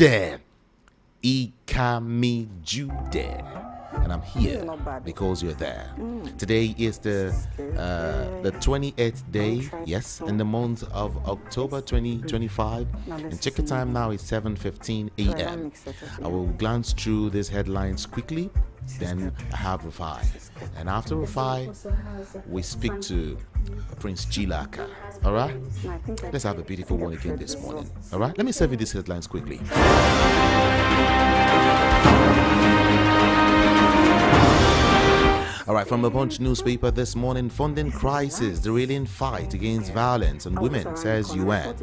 Jude. Ikami Jude. And I'm here because you're there. Today is the 28th day, yes, in the month of October 2025. And check the time now, it's 7:15 a.m. I will glance through these headlines quickly. Then I have Rufai. And after Rufai, we speak to Prince Chilaka. All right? Let's have a beautiful one again this morning. All right? Let me serve you these headlines quickly. All right, from the Punch newspaper this morning, funding crisis, derailing fight against violence on women, says UN.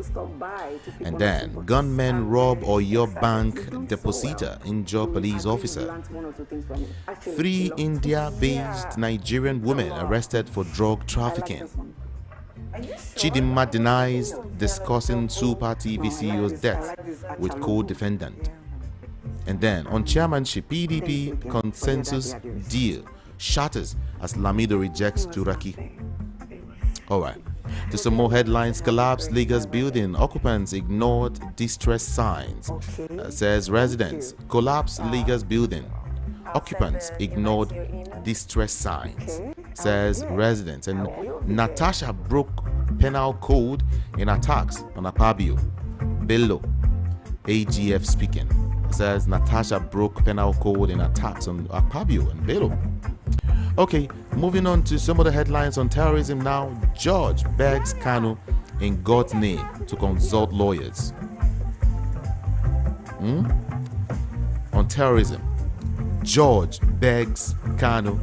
And then, gunmen rob Oyo Bank depositor, injure police officer. 3 India-based Nigerian women arrested for drug trafficking. Chidinma denies discussing Super TV CEO's death with co-defendant. And then, on chairmanship, PDP consensus deal shatters as Lamido rejects Turaki. Alright, to some more headlines. Collapsed Lagos building, occupants ignored distress signs, says residents. Collapsed Lagos building, occupants ignored distress signs, says residents. And Natasha broke penal code in attacks on Akpabio. Bello, AGF speaking, says Natasha broke penal code in attacks on Akpabio and Bello. Okay, moving on to some of the headlines on terrorism now. Judge begs Kanu in God's name to consult lawyers. On terrorism, Judge begs Kanu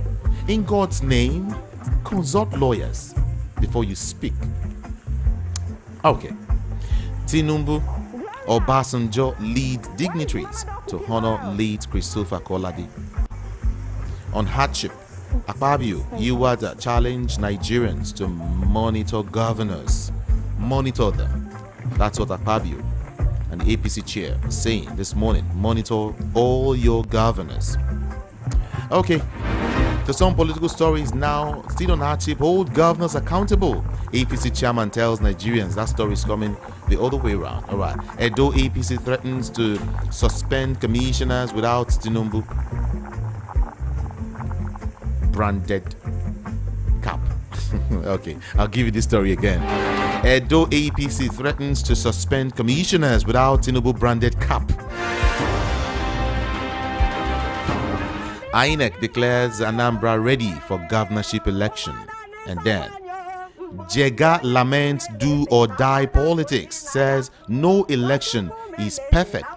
in God's name, consult lawyers before you speak. Okay, Tinubu, Obasanjo lead dignitaries to honor late Christopher Kolade. On hardship, Akpabio, Iwata challenge Nigerians to monitor governors. Monitor them. That's what Akpabio and the APC chair is saying this morning. Monitor all your governors. Okay, to some political stories now. Still on hardship, hold governors accountable. APC chairman tells Nigerians. That story is coming the other way around. All right. Edo APC threatens to suspend commissioners without Tinubu branded cap. Okay, I'll give you this story again. Edo APC threatens to suspend commissioners without Tinubu branded cap. INEC declares Anambra ready for governorship election. And then Jega laments do or die politics, says no election is perfect.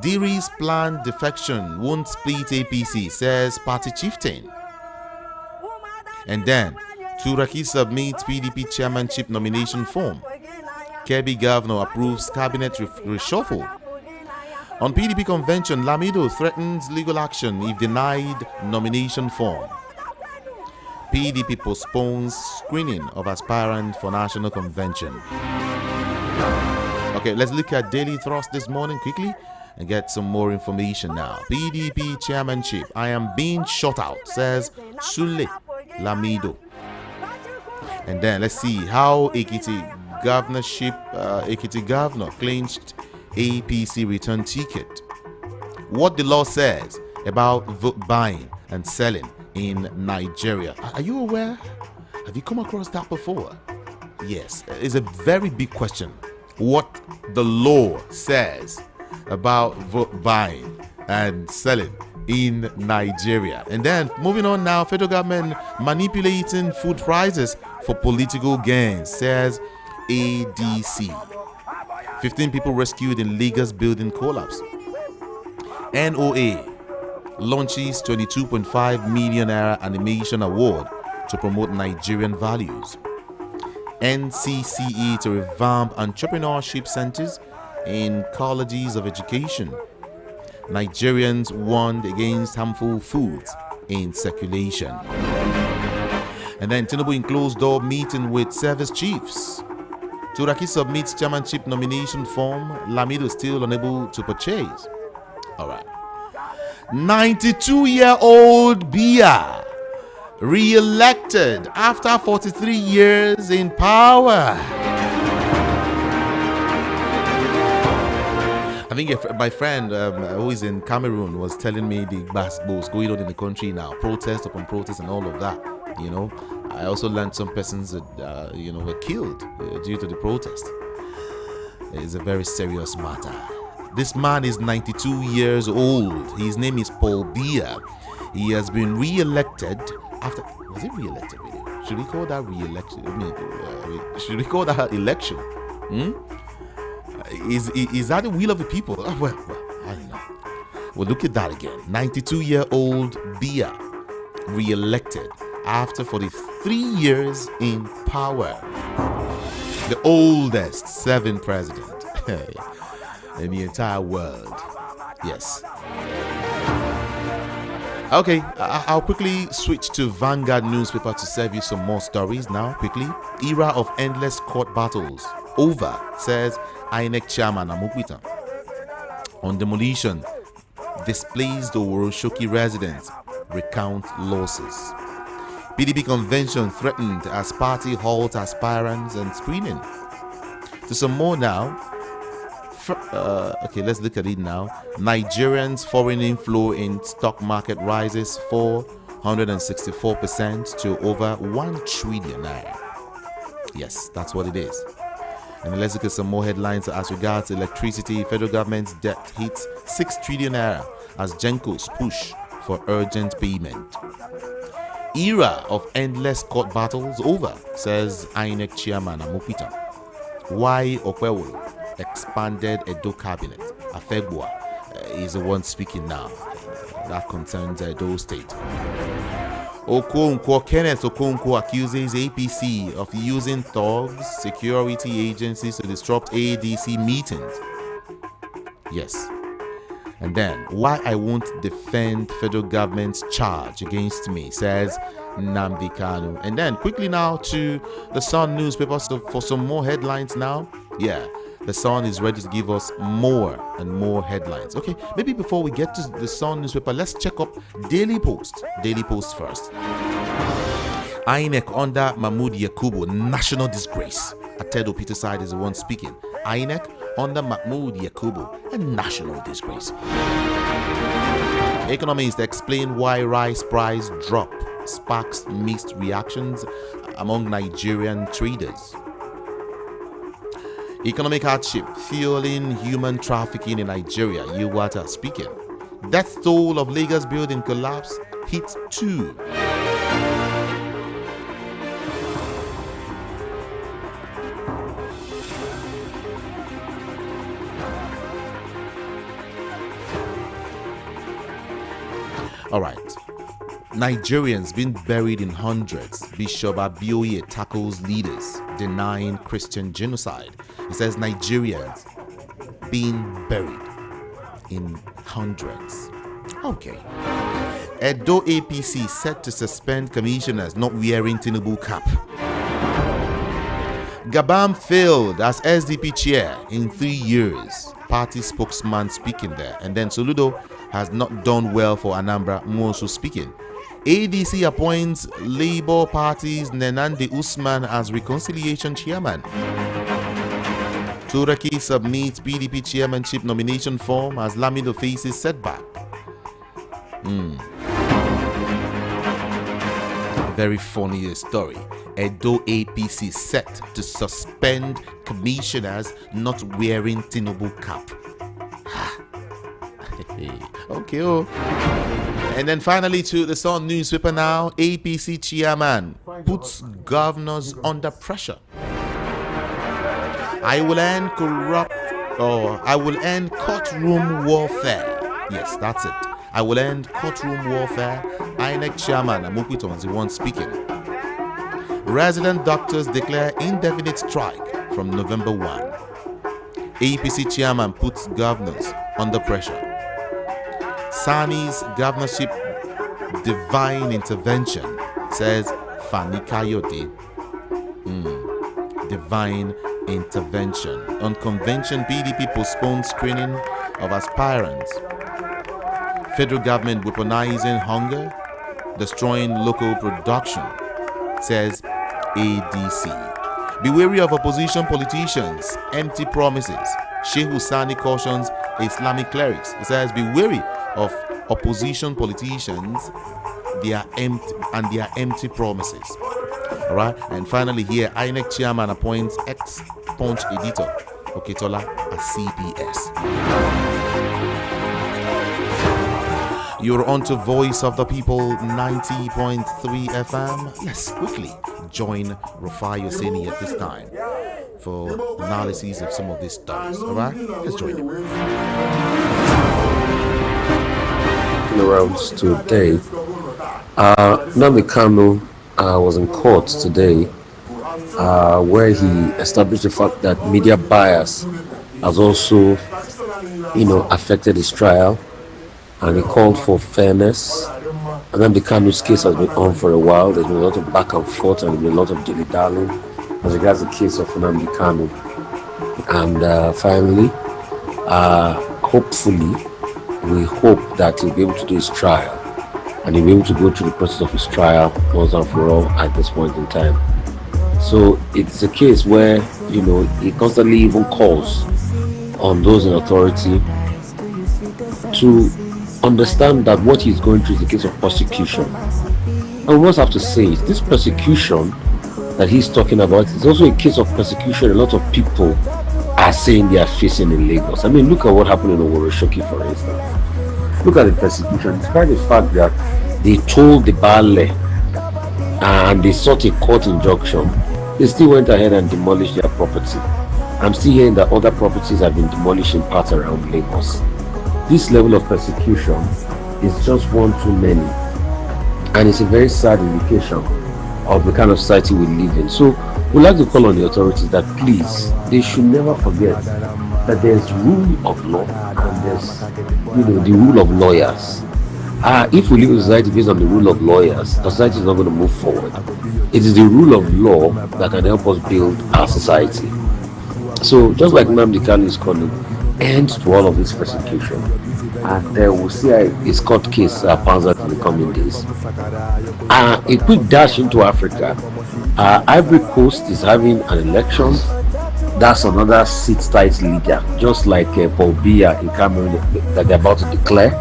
Diri's planned defection won't split APC, says party chieftain. And then Turaki submits PDP chairmanship nomination form. Kebbi governor approves cabinet reshuffle. On PDP convention, Lamido threatens legal action if denied nomination form. PDP postpones screening of aspirant for national convention. Okay, let's look at daily thrust this morning quickly and get some more information now. PDP chairmanship, I am being shut out, says Sule Lamido. And then let's see how Ekiti governorship, Ekiti governor clinched APC return ticket. What the law says about vote buying and selling in Nigeria. Are you aware? Have you come across that before? Yes, it's a very big question. What the law says about vote buying and selling in Nigeria. And then moving on now, federal government manipulating food prices for political gains, says ADC. 15 people rescued in Lagos building collapse. NOA launches 22.5 million naira animation award to promote Nigerian values. NCCE to revamp entrepreneurship centers in colleges of education. Nigerians warned against harmful foods in circulation. And then Tinubu in closed door meeting with service chiefs. Turaki submits chairmanship nomination form. Lamido still unable to purchase. All right. 92-year-old Biya re-elected after 43 years in power. I think my friend who is in Cameroon was telling me the basketballs going on in the country now, protest upon protest and all of that. You know, I also learned some persons that were killed due to the protest. It's a very serious matter. This man is 92 years old. His name is Paul Biya. He has been re-elected after. Was it re-elected? Really? Should we call that re-election? Should we call that election? Is that the will of the people? Well, I don't know. Well, look at that again. 92-year-old Biya re-elected after 43 years in power. The oldest serving president in the entire world. Yes. Okay, I'll quickly switch to Vanguard newspaper to serve you some more stories now. Quickly. Era of endless court battles over, says INEC chairman Amukwitan. On demolition, displaced Oworoshoki residents recount losses. PDP convention threatened as party halts aspirants and screening. To some more now. Okay, let's look at it now. Nigerians' foreign inflow in stock market rises 464% to over 1 trillion naira. Yes, that's what it is. And let's look at some more headlines as regards electricity. Federal government's debt hits 6 trillion naira as Gencos push for urgent payment. Era of endless court battles over, says INEC chairman Amukwitan. Why Okwewolo expanded Edo cabinet? Afegwa is the one speaking now. That concerns Edo State. Kenneth Okonkwo accuses APC of using thugs, security agencies to disrupt ADC meetings. Yes. And then, why I won't defend federal government's charge against me, says Nnamdi Kanu. And then, quickly now to the Sun newspaper for some more headlines now. Yeah, the Sun is ready to give us more and more headlines. Okay, maybe before we get to the Sun newspaper, let's check up Daily Post. Daily Post first. INEC under Momodu Yakubu, national disgrace. Atedo Peterside is the one speaking. INEC under Momodu Yakubu, a national disgrace. Economists explain why rice price drop sparks mixed reactions among Nigerian traders. Economic hardship fueling human trafficking in Nigeria. Yuwata speaking. Death toll of Lagos building collapse hit 2. All right. Nigerians being buried in hundreds. Bishop Abioye tackles leaders denying Christian genocide. He says Nigerians being buried in hundreds. Okay. Edo APC set to suspend commissioners not wearing Tinubu cap. Gabam failed as SDP chair in 3 years. Party spokesman speaking there. And then Soludo has not done well for Anambra. Mosu speaking. ADC appoints Labour Party's Nnamdi Usman as reconciliation chairman. Turaki submits PDP chairmanship nomination form as Lamido faces setback. Very funny story. Edo APC set to suspend commissioners not wearing Tinubu cap. Okay. And then finally to the Sun newspaper now. APC chairman puts governors under pressure. I will end courtroom warfare. Yes, that's it. I will end courtroom warfare. INEC chairman Amukwitan is the one speaking. Resident doctors declare indefinite strike from November 1. APC chairman puts governors under pressure. Sani's governorship divine intervention, says Fani Kayode. Divine intervention. On convention, PDP postpones screening of aspirants. Federal government weaponizing hunger, destroying local production, says ADC. Be wary of opposition politicians, empty promises, Sheikh Husani cautions Islamic clerics. He says, be wary of opposition politicians, their empty promises. All right. And finally, here, INEC chairman appoints ex-Punch editor Oketola as CPS. You're on to Voice of the People 90.3 FM. Let's quickly join Rufai Oseni at this time for analysis of some of these stories. All right, let's join him. Around today, Nnamdi Kanu was in court today, where he established the fact that media bias has also, affected his trial, and he called for fairness. And then the Kanu's case has been on for a while. There's been a lot of back and forth, and there's been a lot of dilly-dallying as regards the case of Nnamdi Kanu. And finally, hopefully, we hope that he'll be able to do his trial, and he'll be able to go through the process of his trial once and for all at this point in time. So it's a case where, he constantly even calls on those in authority to understand that what he's going through is a case of persecution. And we must have to say, this persecution that he's talking about is also a case of persecution a lot of people are saying they are facing in Lagos. I mean, look at what happened in Oworoshoki, for instance. Look at the persecution, despite the fact that they told the Bale and they sought a court injunction, they still went ahead and demolished their property. I'm still hearing that other properties have been demolished in parts around Lagos. This level of persecution is just one too many, and it's a very sad indication of the kind of society we live in. So we'd like to call on the authorities that please, they should never forget that there's rule of law and there's the rule of lawyers. If we live in a society based on the rule of lawyers, the society is not going to move forward. It is the rule of law that can help us build our society. So just like Nnamdi Kanu is calling end to all of this persecution, and we'll see how his court case pans out in the coming days. A quick dash into Africa. Ivory Coast is having an election. That's another sit-tight leader, just like Paul Biya in Cameroon that they're about to declare.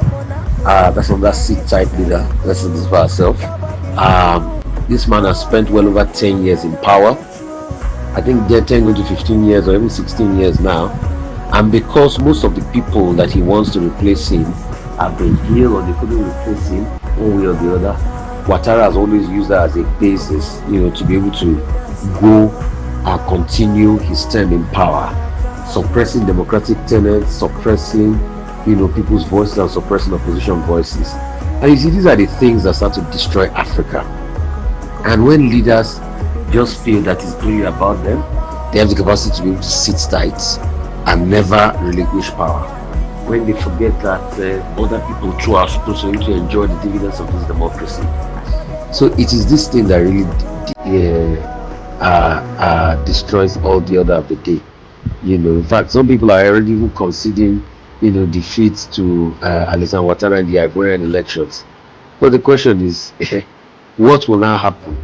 That's another sit-tight leader. Let's say this for ourselves. This man has spent well over 10 years in power. I think they're 10 going to 15 years or even 16 years now. And because most of the people that he wants to replace him have been ill or they couldn't replace him one way or the other, Ouattara has always used that as a basis, to be able to go and continue his term in power, suppressing democratic tenets, suppressing, people's voices and suppressing opposition voices. And you see, these are the things that start to destroy Africa. And when leaders just feel that it's really about them, they have the capacity to be able to sit tight and never relinquish power. When they forget that other people too are supposed to enjoy the dividends of this democracy. So it is this thing that really destroys all the other of the day. In fact, some people are already even conceding, defeat to Alassane Ouattara in the Ivorian elections. But the question is, what will now happen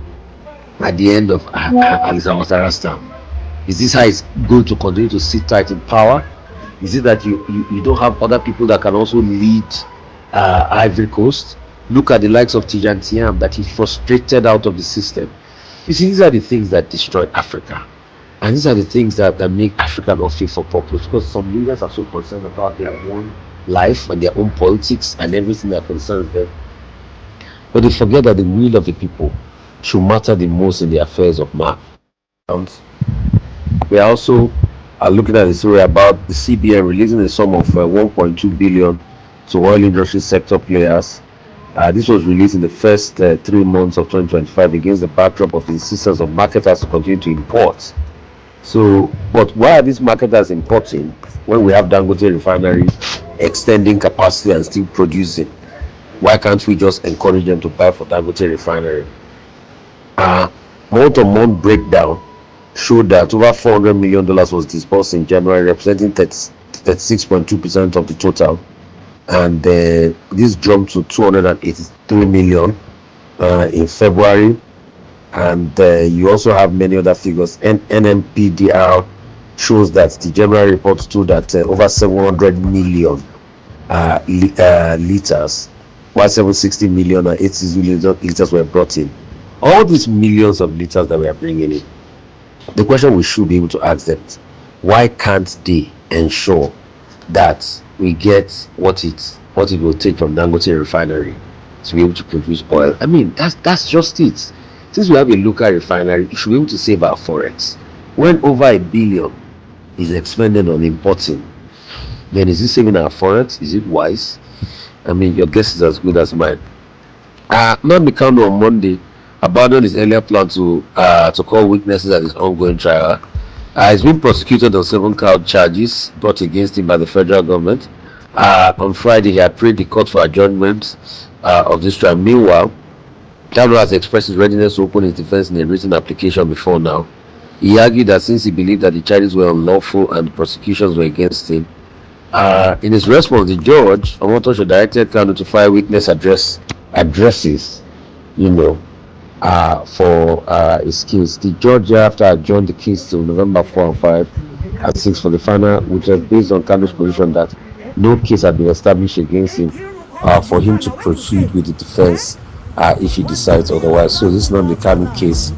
at the end of Alassane Ouattara's term? Is this how it's going to continue to sit tight in power? Is it that you don't have other people that can also lead Ivory Coast? Look at the likes of Tijan Tiam that he frustrated out of the system. You see, these are the things that destroy Africa. And these are the things that make Africa not fit for purpose, because some leaders are so concerned about their own life and their own politics and everything that concerns them. But they forget that the will of the people should matter the most in the affairs of man. We also are looking at the story about the CBN releasing a sum of 1.2 billion to oil industry sector players. This was released in the first 3 months of 2025 against the backdrop of the insistence of marketers to continue to import. So, but why are these marketers importing when we have Dangote refinery extending capacity and still producing? Why can't we just encourage them to buy for Dangote refinery? Month-on-month breakdown showed that over $400 million was disbursed in January, representing 36.2% of the total. And this jumped to 283 million in February. And you also have many other figures. NMPDR shows that the January report stood at over 700 million liters, while 760 million and 80 million liters were brought in. All these millions of liters that we are bringing in, the question we should be able to ask them is, why can't they ensure that we get what it will take from Dangote refinery to be able to produce oil? I mean, that's just it. Since we have a local refinery, we should be able to save our forex. When over $1 billion is expended on importing, then is it saving our forex? Is it wise? I mean, your guess is as good as mine. Nnamdi Kanu on Monday abandoned his earlier plan to call witnesses at his ongoing trial. He's been prosecuted on 7 count charges brought against him by the federal government. On Friday, he had prayed the court for adjournment of this trial. Meanwhile, Kanu has expressed his readiness to open his defense in a written application before now. He argued that since he believed that the charges were unlawful and the prosecutions were against him, in his response, the judge, Momodu, directed Kanu to file witness addresses, for his case. The judge thereafter adjourned the case to November 4 and 5 and 6 for the final, which was based on Kanu's position that no case had been established against him for him to proceed with the defense if he decides otherwise. So this Nnamdi Kanu case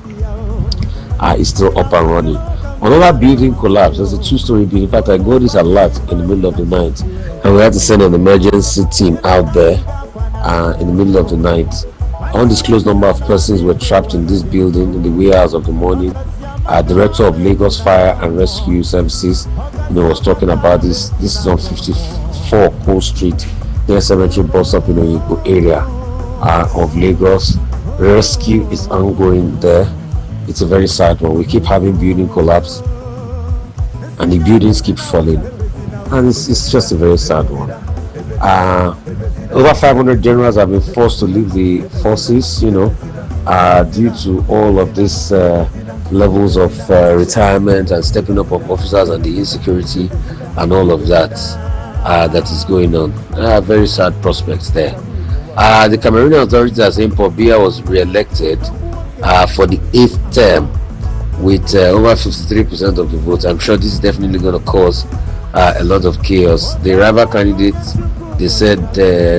is still up and running. Another building collapse. There's a 2-story building. In fact, I got this alert in the middle of the night, and we had to send an emergency team out there in the middle of the night. An undisclosed number of persons were trapped in this building in the wee hours of the morning. Director of Lagos Fire and Rescue Services, was talking about this. This is on 54 Cole Street, near Cemetery bus stop in the Oyinbo area of Lagos. Rescue is ongoing there. It's a very sad one. We keep having building collapse, and the buildings keep falling, and it's just a very sad one. Over 500 generals have been forced to leave the forces, due to all of these levels of retirement and stepping up of officers and the insecurity and all of that that is going on. Very sad prospects there. The Cameroonian authorities are saying Paul Biya was re-elected for the 8th term with over 53% of the votes. I'm sure this is definitely going to cause a lot of chaos. The rival candidates, they said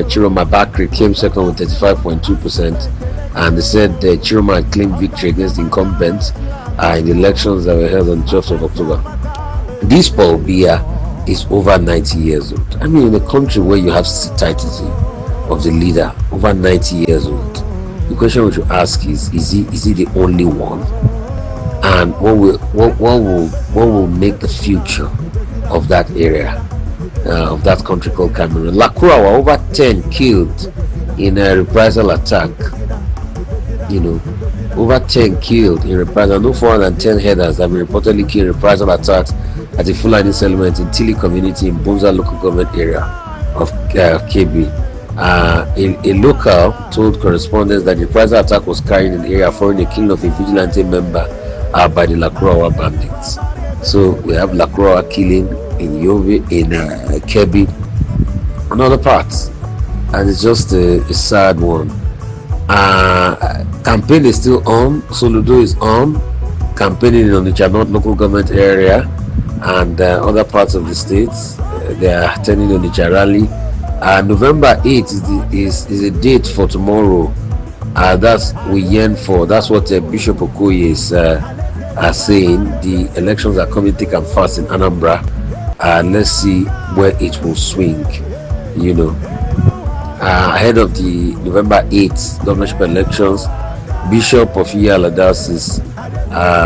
Chiroma Bakri came second with 35.2%, and they said Chiroma had claimed victory against the incumbents in the elections that were held on 12th of October. This Paul Biya is over 90 years old. I mean, in a country where you have satiety of the leader, over 90 years old, the question we should ask is he the only one? And what will make the future of that area, of that country called Cameroon? Lakurawa, over 10 killed in a reprisal attack. Over 10 killed in reprisal. No 410 headers have been reportedly killed in reprisal attacks at a Fulani settlement in Tili community in Bunza local government area of Kebbi. A local told correspondents that the reprisal attack was carried in the area following the killing of a vigilante member by the Lakurawa bandits. So we have Lakurawa killing in Yobe, in Kebbi, and other parts, and it's just a sad one. Campaign is still on. Soludo is on, campaigning in the Onitsha local government area and other parts of the states. They are attending the Onitsha rally. November 8th is a date for tomorrow. That's we yearn for. That's what Bishop Okoye is saying. The elections are coming thick and fast in Anambra. Let's see where it will swing. Ahead of the November 8th governorship elections, Bishop of Iyala Diocese,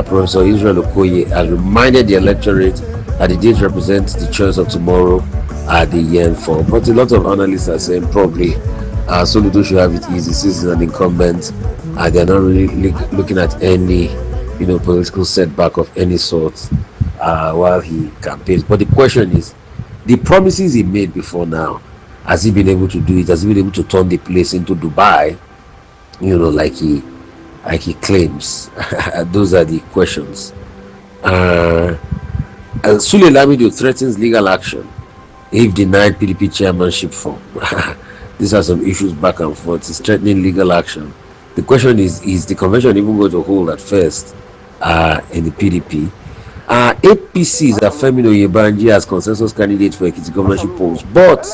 Professor Israel Okoye, has reminded the electorate that the date represents the choice of tomorrow they yearn for. But a lot of analysts are saying probably Soludo should have it easy since he's an incumbent. They're not really looking at any political setback of any sort while he campaigns. But the question is, the promises he made before now, has he been able to do it? Has he been able to turn the place into Dubai, like he claims? Those are the questions. Sule Lamido threatens legal action if denied PDP chairmanship form. These are some issues back and forth. It's threatening legal action. The question is the convention even going to hold at first in the PDP? APC is Femino Yebanji as consensus candidate for Ekiti governorship post, but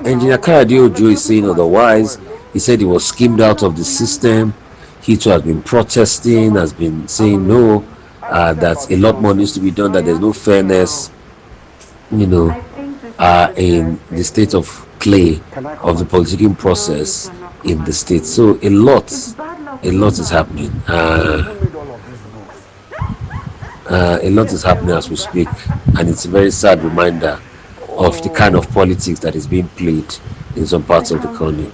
Engineer Kayode Ojo is saying otherwise. He said he was schemed out of the system. He too has been protesting, has been saying no, that a lot more needs to be done, that there's no fairness, in the state of play of the political process in the state. So a lot is happening. A lot is happening as we speak, and it's a very sad reminder of the kind of politics that is being played in some parts of the country.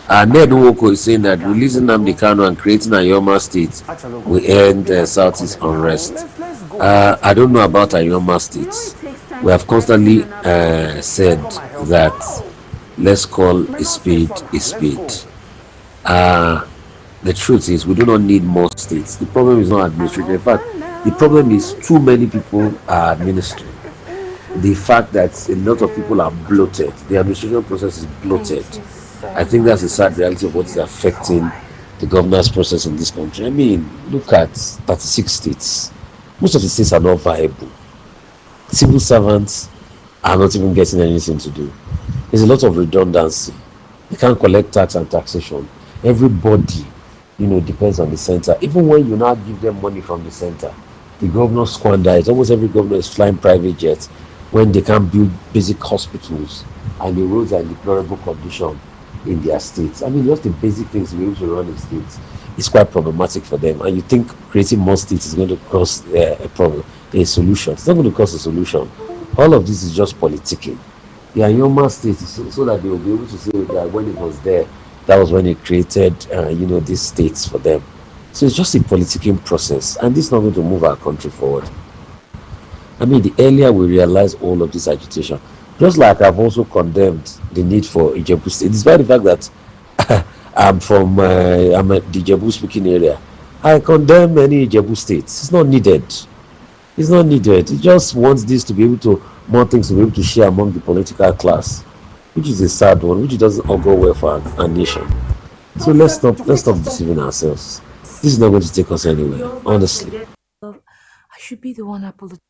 Ned Nwoko is saying that releasing Nnamdi Kanu and creating Ayoma State will end Southeast unrest. I don't know about Ayoma State. We have constantly said that let's call a spade a spade. The truth is, we do not need more states. The problem is not administration. In fact, the problem is too many people are administering. The fact that a lot of people are bloated, the administration process is bloated. I think that's the sad reality of what is affecting the governance process in this country. I mean, look at 36 states. Most of the states are not viable. Civil servants are not even getting anything to do. There's a lot of redundancy. They can't collect tax and taxation. Everybody, depends on the center. Even when you now give them money from the center, the governor squander it. Almost every governor is flying private jets when they can't build basic hospitals and the roads are in deplorable condition in their states. I mean, just the basic things to be able to run the states is quite problematic for them. And you think creating more states is going to cause a solution? It's not going to cause a solution. All of this is just politicking. The Ayoma state is so that they will be able to say that when it was there, that was when it created, these states for them. So it's just a politicking process, and this is not going to move our country forward. I mean, the earlier we realize all of this agitation, just like I've also condemned the need for Ijebu State, despite the fact that I'm from the Ijebu speaking area, I condemn many Ijebu states. It's not needed. It's not needed. It just wants this to be able to, more things to be able to share among the political class, which is a sad one, which doesn't all go well for our nation. So let's stop deceiving ourselves. This is not going to take us anywhere, honestly. I should be the one apologizing.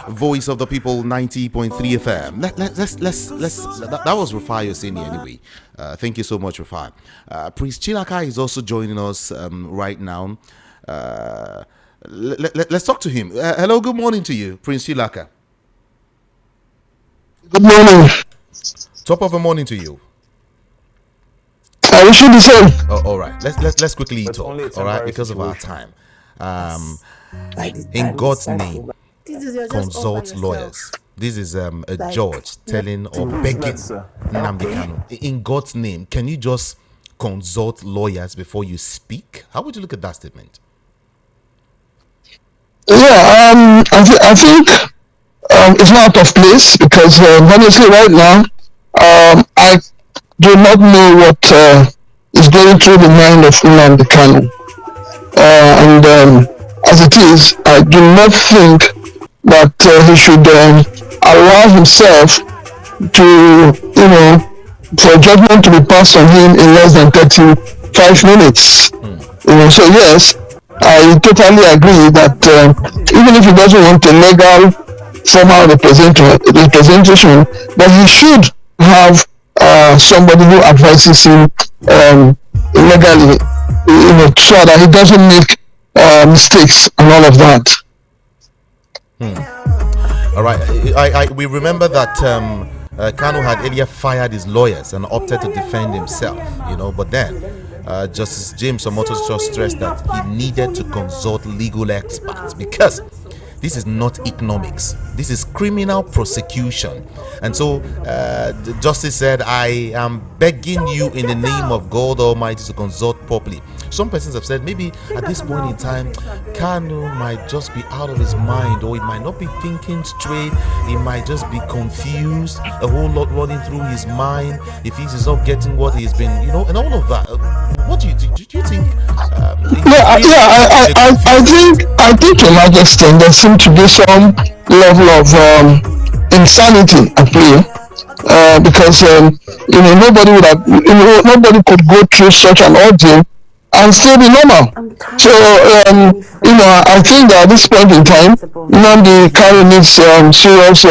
Voice of the People 90.3 FM. That was Rufai Oseni anyway. Thank you so much, Rufai. Prince Chilaka is also joining us right now. Let's talk to him. Hello, good morning to you, Prince Chilaka. Good morning. Top of the morning to you. I wish you the same. Oh, all right. Let's quickly talk. All right, because of our time. In God's name, consult lawyers. This is a judge telling or begging Nnamdi Kanu. In God's name, can you just consult lawyers before you speak? How would you look at that statement? Yeah, I think it's not out of place because honestly, right now, I do not know what is going through the mind of Nnamdi Kanu, and as it is, I do not think that he should allow himself to, for judgment to be passed on him in less than 35 minutes. So yes, I totally agree that even if he doesn't want a legal formal representation, that he should have somebody who advises him legally, so that he doesn't make mistakes and all of that. All right. We remember that Kanu had earlier fired his lawyers and opted to defend himself, but then Justice James Momodu just stressed that he needed to consult legal experts because this is not economics. This is criminal prosecution. And so the justice said, I am begging you in the name of God Almighty to consult properly. Some persons have said maybe at this point in time, Kanu might just be out of his mind, or he might not be thinking straight. He might just be confused, a whole lot running through his mind. If he's not getting what he's been, and all of that. What do you think? I think to a large extent there seems to be some level of insanity at play. because nobody would have, nobody could go through such an ordeal and still be normal. So I think that at this point in time, Nnamdi Kanu needs serious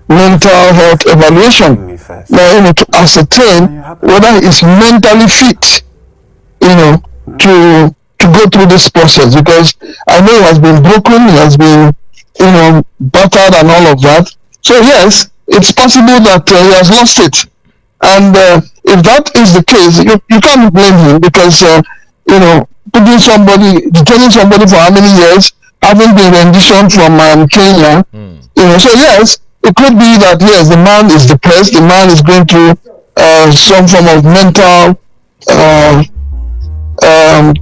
mental health evaluation to ascertain whether he's mentally fit, to go through this process, because I know he has been broken, he has been, battered and all of that. So yes, it's possible that he has lost it. And if that is the case, you can't blame him, because, detaining somebody for how many years, having been renditioned from Kenya, so yes, it could be that, yes, the man is depressed, the man is going through some form of mental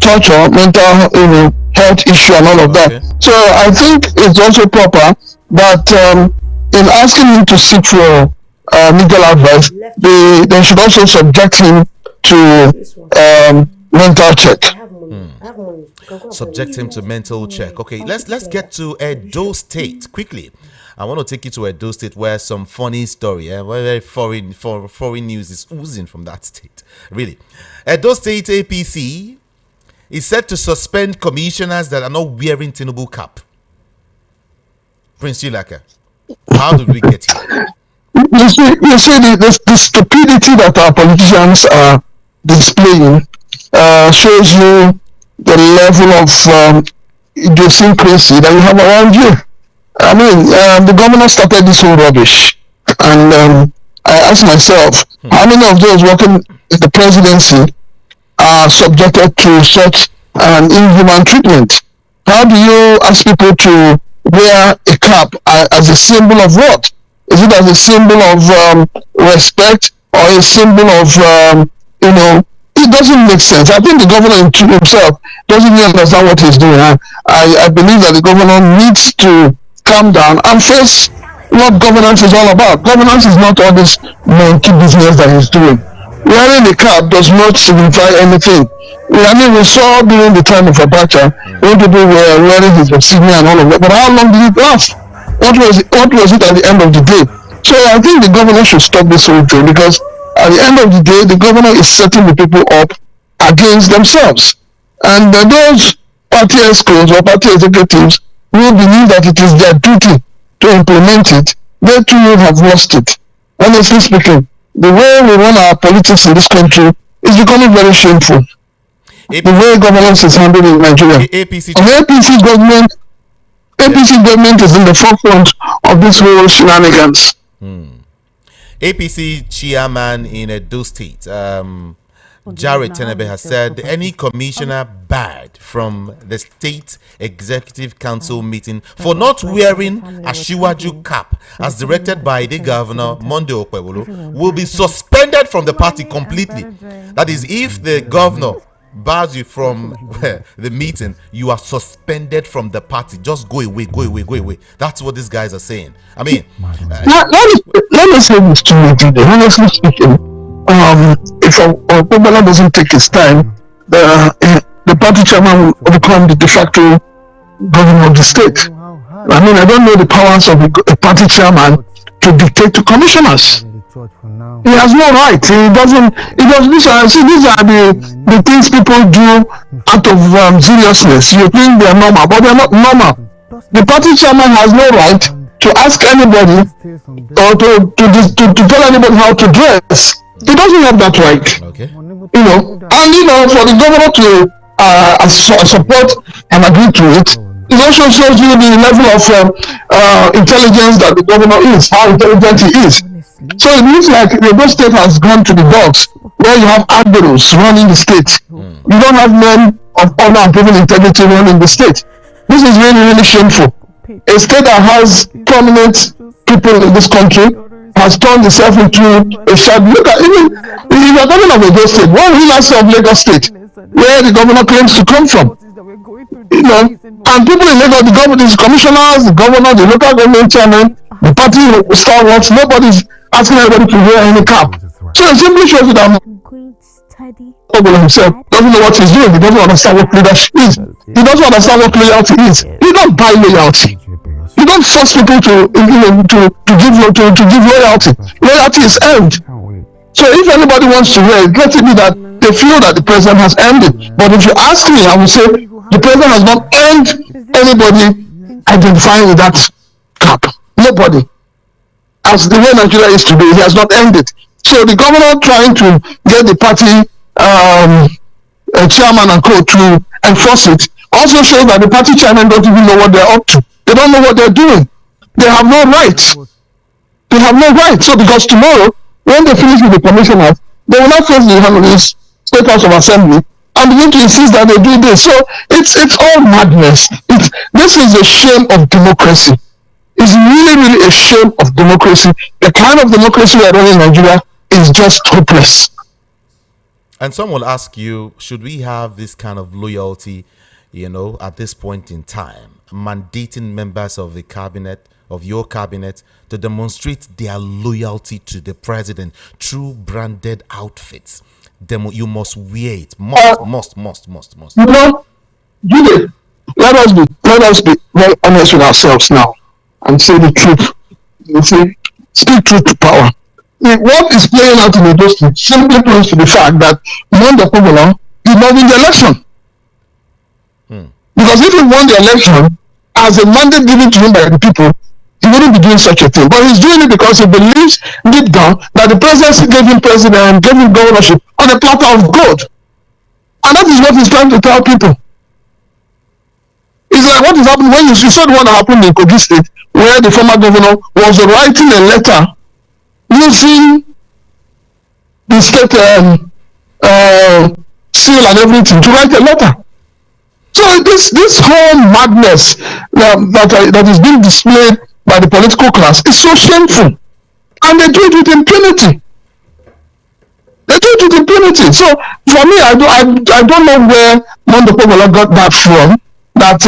torture, mental, health issue and all of that. So I think it's also proper that in asking him to seek for legal advice, they should also subject him to mental check. Subject him to mental check. Okay, let's get to Edo State quickly. I want to take you to Edo State, where some funny story, very foreign news is oozing from that state. Really, Edo State APC is set to suspend commissioners that are not wearing Tinubu cap. Prince Chilaka, how did we get here? You see the stupidity that our politicians are displaying shows you the level of idiosyncrasy that you have around you. I mean, the governor started this whole rubbish, and I asked myself, how many of those working in the presidency are subjected to such an inhuman treatment? How do you ask people to wear a cap as a symbol of what? Is it as a symbol of respect, or a symbol of, it doesn't make sense. I think the governor himself doesn't really understand what he's doing. I believe that the governor needs to calm down and face what governance is all about. Governance is not all this monkey business that he's doing. Wearing a cap does not signify anything. I mean, we saw during the time of Abacha when people were wearing his insignia and all of that, but how long did it last? What was it at the end of the day? So I think the governor should stop this whole thing, because at the end of the day, the governor is setting the people up against themselves. And those party escorts or party executives who believe that it is their duty to implement it, they too will have lost it. Honestly speaking, the way we run our politics in this country is becoming very shameful. The way governance is handled in Nigeria. APC government is in the forefront of this whole shenanigans. APC chairman in Edo State, Jared Tenebe, has said any commissioner barred from the state executive council meeting for not wearing a Shiwaju cap as directed by the governor Monday Okwebolo will be suspended from the party completely. That is, if the governor bars you from the meeting, you are suspended from the party. Just go away. That's what these guys are saying. I mean, let me say this to you today. Honestly speaking, if Obama doesn't take his time, the party chairman will become the de facto governor of the state. I mean, I don't know the powers of a party chairman to dictate to commissioners. He has no right. He doesn't. These are the things people do out of seriousness. You think they are normal, but they are not normal. The party chairman has no right to ask anybody or to tell anybody how to dress. He doesn't have that right. Okay. And for the governor to support and agree to it, it also shows you the level of intelligence that the governor is, how intelligent he is. So it means like the state has gone to the dogs, where you have admirals running the state. You don't have men of honor and proven integrity running the state. This is really, really shameful. A state that has prominent people in this country has turned itself into a shadow. Look at, even if you're talking of Lagos State, what will I say of Lagos State, where the governor claims to come from? And people in Lagos, the government, the commissioners, the governor, the local government chairman, the party stalwarts, nobody's asking everybody to wear any cap. So it simply shows you that Momodu himself doesn't know what he's doing. He doesn't understand what leadership is. He doesn't understand what loyalty is. He don't buy loyalty. You don't force people to give loyalty. Loyalty is earned. So if anybody wants to wear it, let it be that they feel that the president has earned it. But if you ask me, I would say the president has not earned anybody identifying with that cap. Nobody. As the way Nigeria is today, he has not earned it. So the governor trying to get the party chairman and co to enforce it also shows that the party chairman don't even know what they're up to. They don't know what they're doing. They have no rights. They have no rights. So because tomorrow, when they finish with the commissioners, they will not face the State House of Assembly and begin to insist that they do this. So it's all madness. This is a shame of democracy. It's really a shame of democracy. The kind of democracy we are running in Nigeria is just hopeless. And some will ask you, should we have this kind of loyalty, at this point in time, mandating members of the cabinet, of your cabinet, to demonstrate their loyalty to the president through branded outfits? You must wear it. Must. Julie, let us be very honest with ourselves now and say the truth. You see, speak truth to power. What is playing out in those things simply points to the fact that Momodu did not win the election. Because if he won the election as a mandate given to him by the people, he wouldn't be doing such a thing. But he's doing it because he believes deep down that the presidency gave him governorship on a platter of gold. And that is what he's trying to tell people. It's like what is happening when you saw the one that happened in Kogi State, where the former governor was writing a letter using the state seal and everything to write a letter. So this whole madness that is being displayed by the political class is so shameful, and they do it with impunity. So for me, I don't know where Momodu got that from. That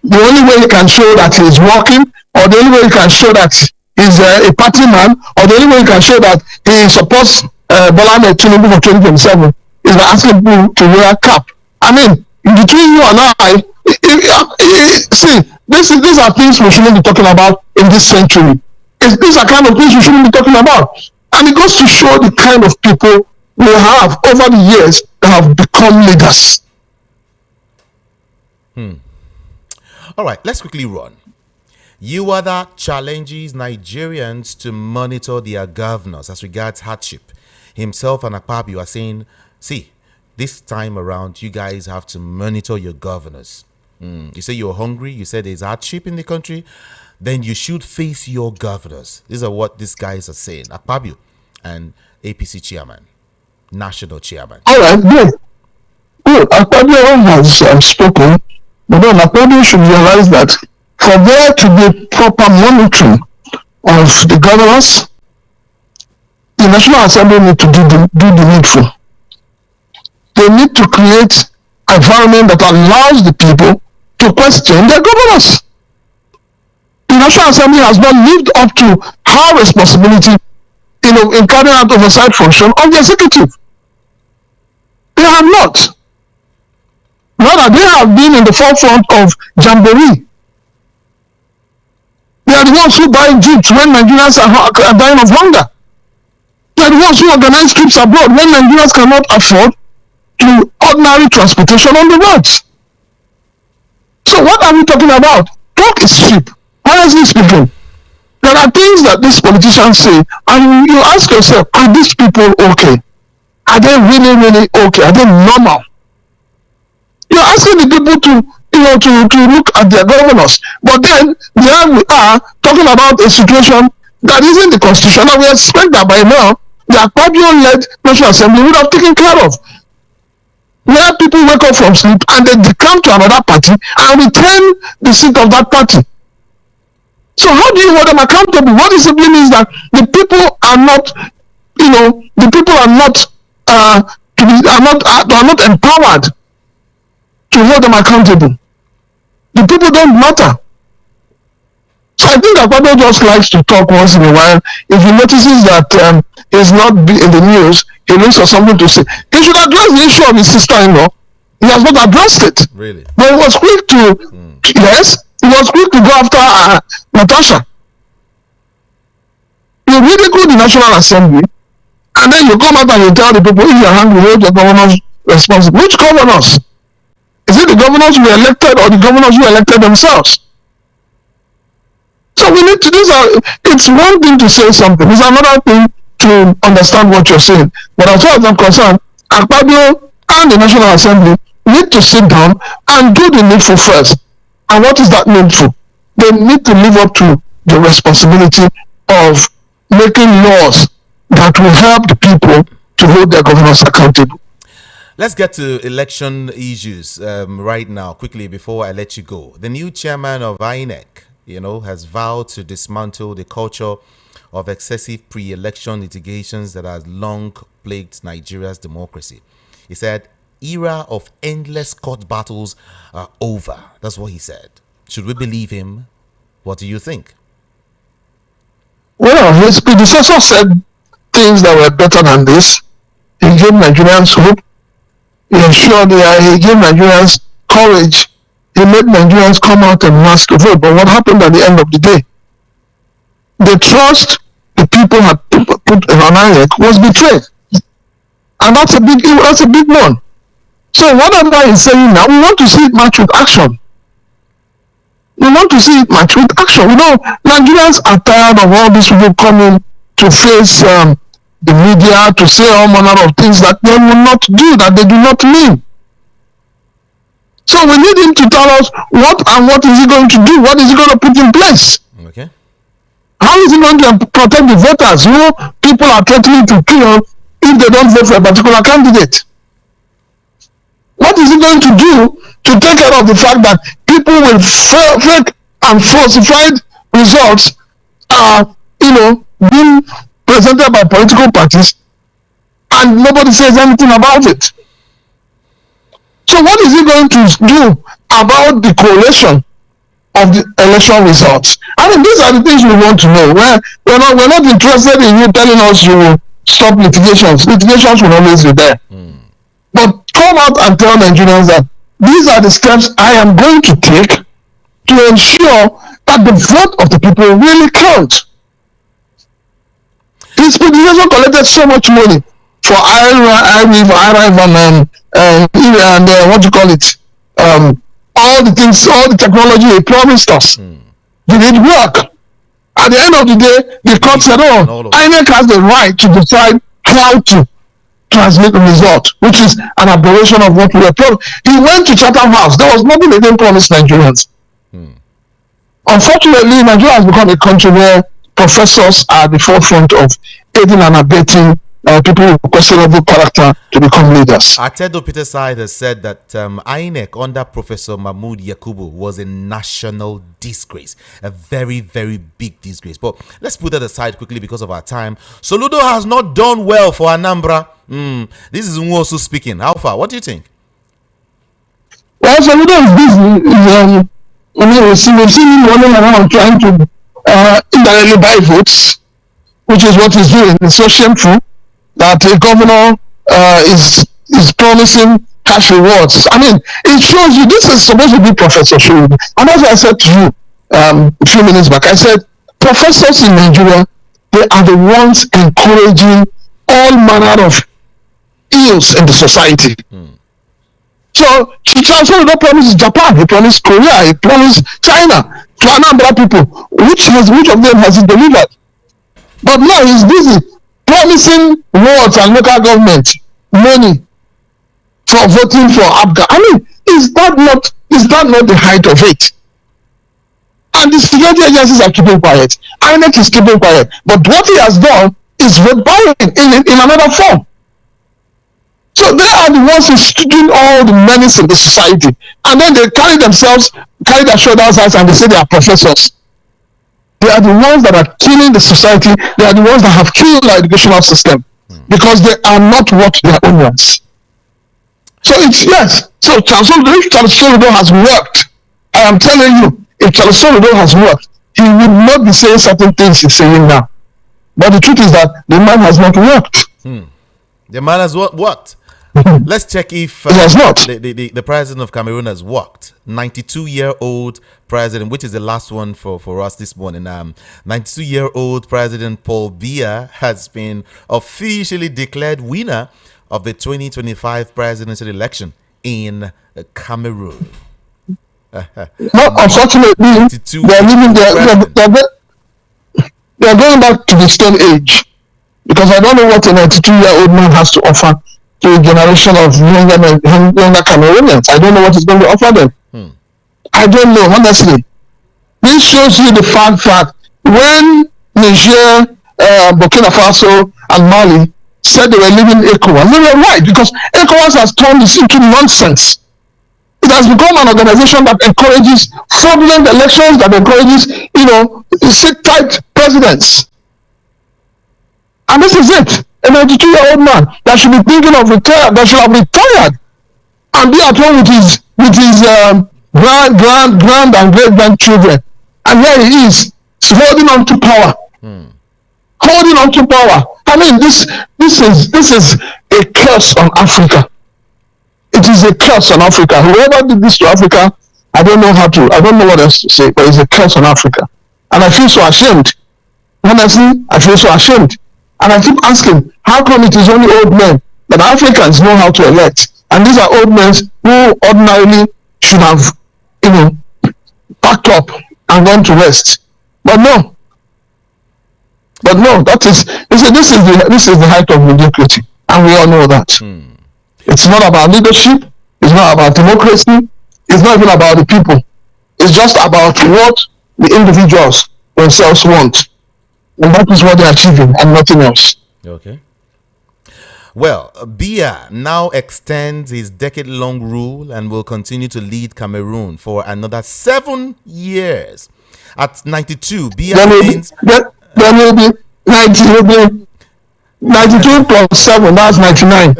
the only way he can show that he is working, or the only way he can show that he's a party man, or the only way he can show that he supports Bola Ahmed Tinubu for 2027 is by asking people to wear a cap. I mean, between you and I, see, these are things we shouldn't be talking about in this century. These are kind of things we shouldn't be talking about. And it goes to show the kind of people we have over the years that have become leaders. All right, let's quickly run. You are that challenges Nigerians to monitor their governors as regards hardship. Himself and Akpabio are saying, see, this time around, you guys have to monitor your governors. You say you're hungry, you said there's hardship in the country, then you should face your governors. These are what these guys are saying. Akpabio and APC chairman, national chairman. All right, good. Akpabio has spoken, but then Akpabio should realize that for there to be proper monitoring of the governors, the National Assembly need to do the needful. They need to create an environment that allows the people to question their governors. The National Assembly has not lived up to her responsibility in carrying out oversight function of the executive. They have not. Rather, they have been in the forefront of jamboree. They are the ones who buy jeeps when Nigerians are dying of hunger. They are the ones who organize trips abroad when Nigerians cannot afford to ordinary transportation on the roads. So what are we talking about? Talk is cheap. Honestly speaking, there are things that these politicians say, and you ask yourself, are these people okay? Are they really okay? Are they normal? You're asking the people to look at their governors, but then there we are talking about a situation that isn't the constitution, and we expect that by now the Akpabio-led National Assembly would have taken care of. Where people wake up from sleep and they decamp to another party and return the seat of that party. So how do you hold them accountable? What it simply means that the people are not, the people are not empowered to hold them accountable. The people don't matter. So I think Akpabio just likes to talk once in a while. If he notices that he's not in the news, he looks for something to say. He should address the issue of his sister-in-law. He has not addressed it. Really? But he was quick to, yes, he was quick to go after Natasha. You ridicule the National Assembly, and then you come out and you tell the people, if you're hungry, hold your governors responsible. Which governors? Is it the governors who were elected or the governors who elected themselves? So we need to do that. It's one thing to say something. It's another thing to understand what you're saying. But as far as I'm concerned, Akpabio and the National Assembly need to sit down and do the needful first. And what is that needful? They need to live up to the responsibility of making laws that will help the people to hold their governors accountable. Let's get to election issues right now, quickly, before I let you go. The new chairman of INEC, has vowed to dismantle the culture of excessive pre-election litigations that has long plagued Nigeria's democracy. He said, era of endless court battles are over. That's what he said. Should we believe him? What do you think? Well, his predecessor said things that were better than this. He gave Nigerians hope. He ensured he gave Nigerians courage. He made Nigerians come out and mass to vote. But what happened at the end of the day? The trust the people had put on INEC was betrayed. And that's a big one. So whatever he's saying now, we want to see it match with action. Nigerians are tired of all these people coming to face the media to say all manner of things that they will not do, that they do not mean. So we need him to tell us what is he going to do? What is he going to put in place? Okay. How is he going to protect the voters who people are threatening to kill if they don't vote for a particular candidate? What is he going to do to take care of the fact that people with fake and falsified results are, being presented by political parties and nobody says anything about it? So what is he going to do about the correlation of the election results? I mean, these are the things we want to know. We're not interested in you telling us you will stop litigations. Litigations will always be there. But come out and tell Nigerians that these are the steps I am going to take to ensure that the vote of the people really counts. His predecessor collected so much money for IRIV and what you call it, all the things, all the technology he promised us. Did it work? At the end of the day, the court said, INEC has the right to decide how to transmit the result, which is an aberration of what we were promised. He went to Chatham House. There was nothing they didn't promise Nigerians. Unfortunately, Nigeria has become a country where professors are at the forefront of aiding and abetting people with questionable character to become leaders. Atedo Peter Side has said that INEC under Professor Mahmoud Yakubu was a national disgrace, a very, very big disgrace. But let's put that aside quickly because of our time. Soludo has not done well for Anambra. This is Nwosu speaking. How far? What do you think? Well, Soludo is busy. We've seen him running around trying to indirectly buy votes, which is what he's doing. It's so shameful that a governor is promising cash rewards. I mean, it shows you this is supposed to be Professor Shuri. And as I said to you a few minutes back, I said professors in Nigeria, they are the ones encouraging all manner of ills in the society. So Charles Soludo promised Japan, he promised Korea, he promised China to Anambra people. Which of them has he delivered? But now he's busy promising wards and local government money for voting for ABGA. I mean, is that not the height of it? And the security agencies are keeping quiet. INEC is keeping quiet. But what he has done is vote buying in another form. So they are the ones instituting all the menace in the society. And then they carry their shoulders out and they say they are professors. They are the ones that are killing the society. They are the ones that have killed our educational system because they are not what their owners. So it's yes. So if Charles Soludo has worked, I am telling you, if Charles Soludo has worked, he would not be saying certain things he's saying now. But the truth is that the man has not worked. The man has worked. Let's check if It has not. the president of Cameroon has worked. 92-year-old president, which is the last one for us this morning. 92-year-old President Paul Biya has been officially declared winner of the 2025 presidential election in Cameroon. Not unfortunately, they're living they're going back to the stone age, because I don't know what a 92-year-old man has to offer to a generation of younger Cameroonians. I don't know what he's going to offer them. I don't know, honestly. This shows you the fact when Niger, Burkina Faso, and Mali said they were leaving ECOWAS, they were right, because ECOWAS has turned this into nonsense. It has become an organization that encourages fraudulent elections, that encourages, sit-tight presidents. And this is it. A 92-year-old man that should be thinking of that should have retired and be at home with his grand and great-grandchildren. And here he is holding on to power. Holding on to power. I mean, this is a curse on Africa. It is a curse on Africa. Whoever did this to Africa, I don't know what else to say, but it's a curse on Africa. And I feel so ashamed. Honestly, I feel so ashamed. And I keep asking, how come it is only old men that Africans know how to elect? And these are old men who ordinarily should have, packed up and gone to rest. But no, this is the height of mediocrity, and we all know that. It's not about leadership. It's not about democracy. It's not even about the people. It's just about what the individuals themselves want. And that is what they're achieving and nothing else. Okay. Well, Biya now extends his decade-long rule and will continue to lead Cameroon for another 7 years. At 92, Biya remains... There will be 92 plus 7, that's 99.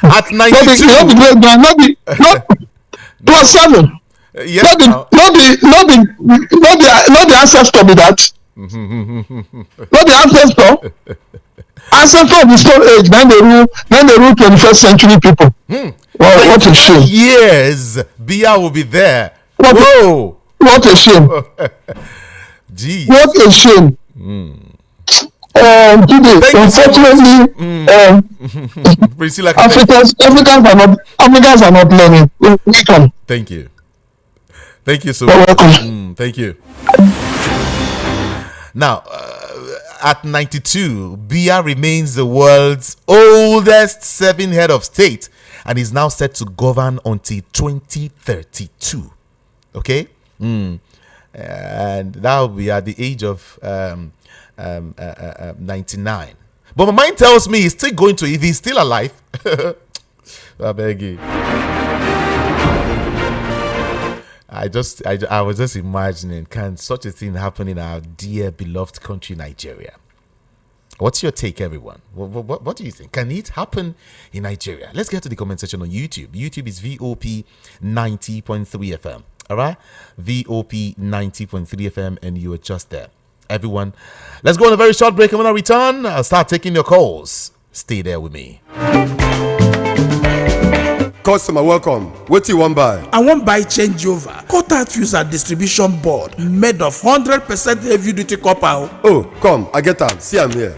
At 92... Not plus 7. Yes, not the ancestor be that. Not the ancestor of the Stone Age. Then they rule 21st century people. Well, what a shame. Years, Biya will be there. What a shame. Jeez. What a shame. Today, unfortunately, Africans are not learning. Welcome. Thank you so You're much. welcome. Thank you. Now, at 92, Biya remains the world's oldest serving head of state and is now set to govern until 2032. Okay? And that will be at the age of 99. But my mind tells me he's still going to, if he's still alive. I beg you. I was just imagining, can such a thing happen in our dear beloved country, Nigeria? What's your take, everyone? What do you think? Can it happen in Nigeria? Let's get to the comment section on YouTube. YouTube is VOP 90.3 FM. All right? VOP 90.3 FM, and you are just there. Everyone, let's go on a very short break, and when I return, I'll start taking your calls. Stay there with me. Customer, welcome. What do you want buy? I want buy changeover. Cutout fuse and distribution board made of 100% heavy duty copper. Oh, come, I get them. See, I'm here.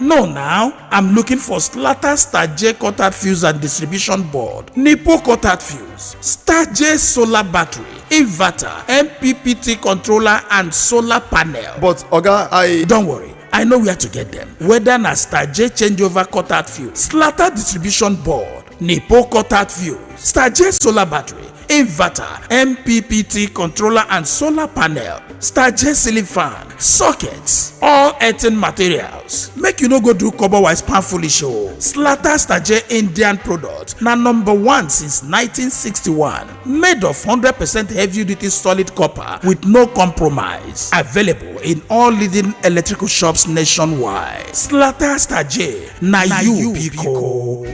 No, now I'm looking for Slatter Star J cutout fuse and distribution board, Nipo cutout fuse, Star J solar battery, inverter, MPPT controller, and solar panel. But Oga, don't worry. I know where to get them. Whether na Star J changeover cutout fuse, Slatter distribution board, Nipo cutout fuse, Star J solar battery, inverter, MPPT controller, and solar panel, Star J ceiling fan, sockets, all earthen materials. Make you no go do cover-wise pan foolish show. Slatter Star J Indian product na #1 since 1961. Made of 100% heavy-duty solid copper with no compromise. Available in all leading electrical shops nationwide. Slatter Star J na you Pico.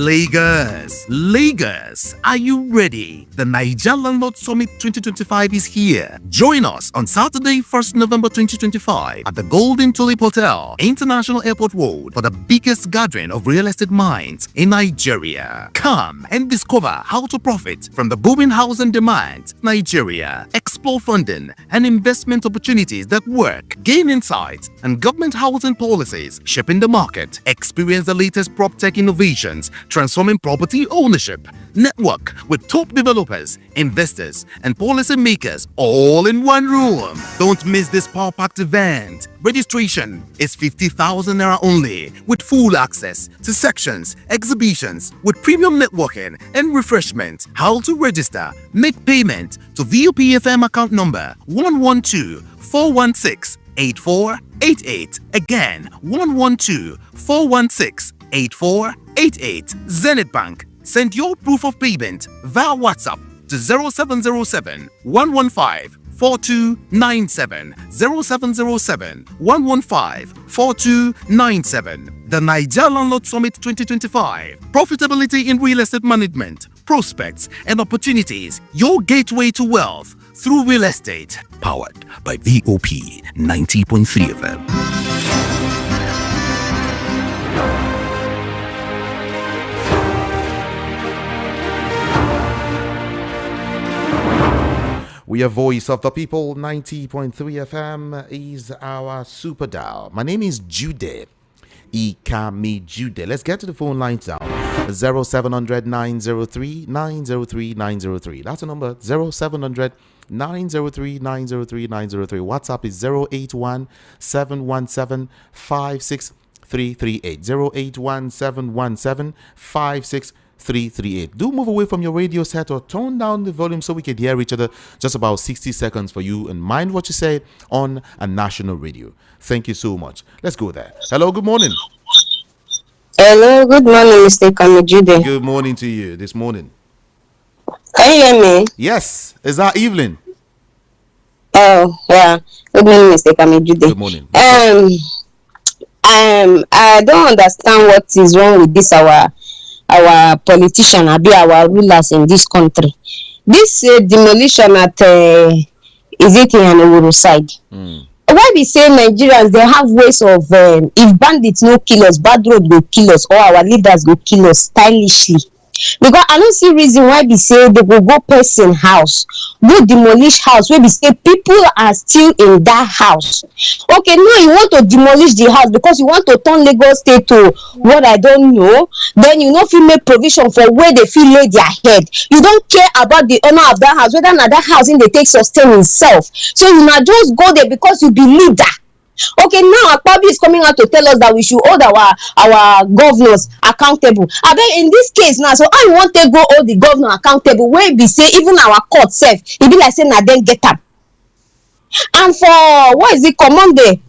Lagos, are you ready? The Niger Landlord Summit 2025 is here. Join us on Saturday, 1st November 2025 at the Golden Tulip Hotel, International Airport Road for the biggest gathering of real estate minds in Nigeria. Come and discover how to profit from the booming housing demand in Nigeria. Explore funding and investment opportunities that work. Gain insights and government housing policies shaping the market. Experience the latest prop tech innovations transforming property ownership. Network with top developers, investors, and policy makers all in one room. Don't miss this power-packed event. Registration is 50,000 naira only, with full access to sections, exhibitions, with premium networking and refreshment. How to register? Make payment to VOPFM account number 112-416-8488. Again, 112-416-8488. Zenith Bank. Send your proof of payment via WhatsApp to 0707 115 4297 0707 115 4297. The Niger Landlord Summit 2025. Profitability in real estate management, prospects and opportunities. Your gateway to wealth through real estate. Powered by VOP 90.3 FM. We are Voice of the People. 90.3 FM is our super dial. My name is Jude. Ikami Jude. Let's get to the phone lines now. 0700 903 903 903. That's the number. 0700 903 903 903. WhatsApp is 081 717 56338. 081 717 56338. Do move away from your radio set or tone down the volume so we can hear each other. Just about 60 seconds for you, and mind what you say on a national radio. Thank you so much. Let's go there. Hello, good morning. Hello, good morning, Mr. Kanu. Good morning to you this morning. Can you hear me? Yes. Is that Evelyn? Oh, yeah. Good morning, Mr. Kanu. Good morning. I don't understand what is wrong with this our politician, our rulers in this country. This demolition at is it in Nnamdi side? Why we say Nigerians, they have ways of if bandits no kill us, bad road go kill us, or our leaders go kill us stylishly. Because I don't see reason why we say they will go person house, go demolish house where we say people are still in that house. Okay, no, you want to demolish the house because you want to turn Lagos State to what I don't know. Then you know if you make provision for where they feel lay their head. You don't care about the owner of that house, whether that house in they take sustain himself. So you now just go there because you believe that. Okay, now Akpabi is coming out to tell us that we should hold our governors accountable. I bet in this case now, so I want to go hold the governor accountable. Where we say even our court self, it be like saying I then get up. And for what is it common day?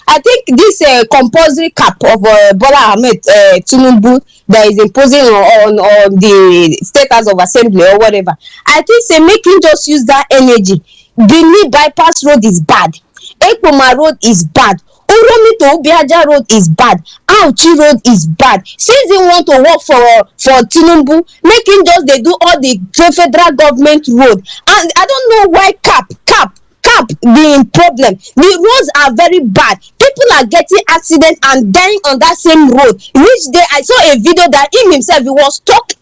I think this compulsory cap of Bola Ahmed Tinubu that is imposing on the State House of Assembly or whatever. I think say making just use that energy. Benin bypass road is bad. Ekpoma road is bad. Uromi to Ubiaja road is bad. Auchi road is bad. Since he want to work for Tinubu, making just they do all the federal government road. And I don't know why cap being problem. The roads are very bad. People are getting accidents and dying on that same road. Which day I saw a video that him himself he was stuck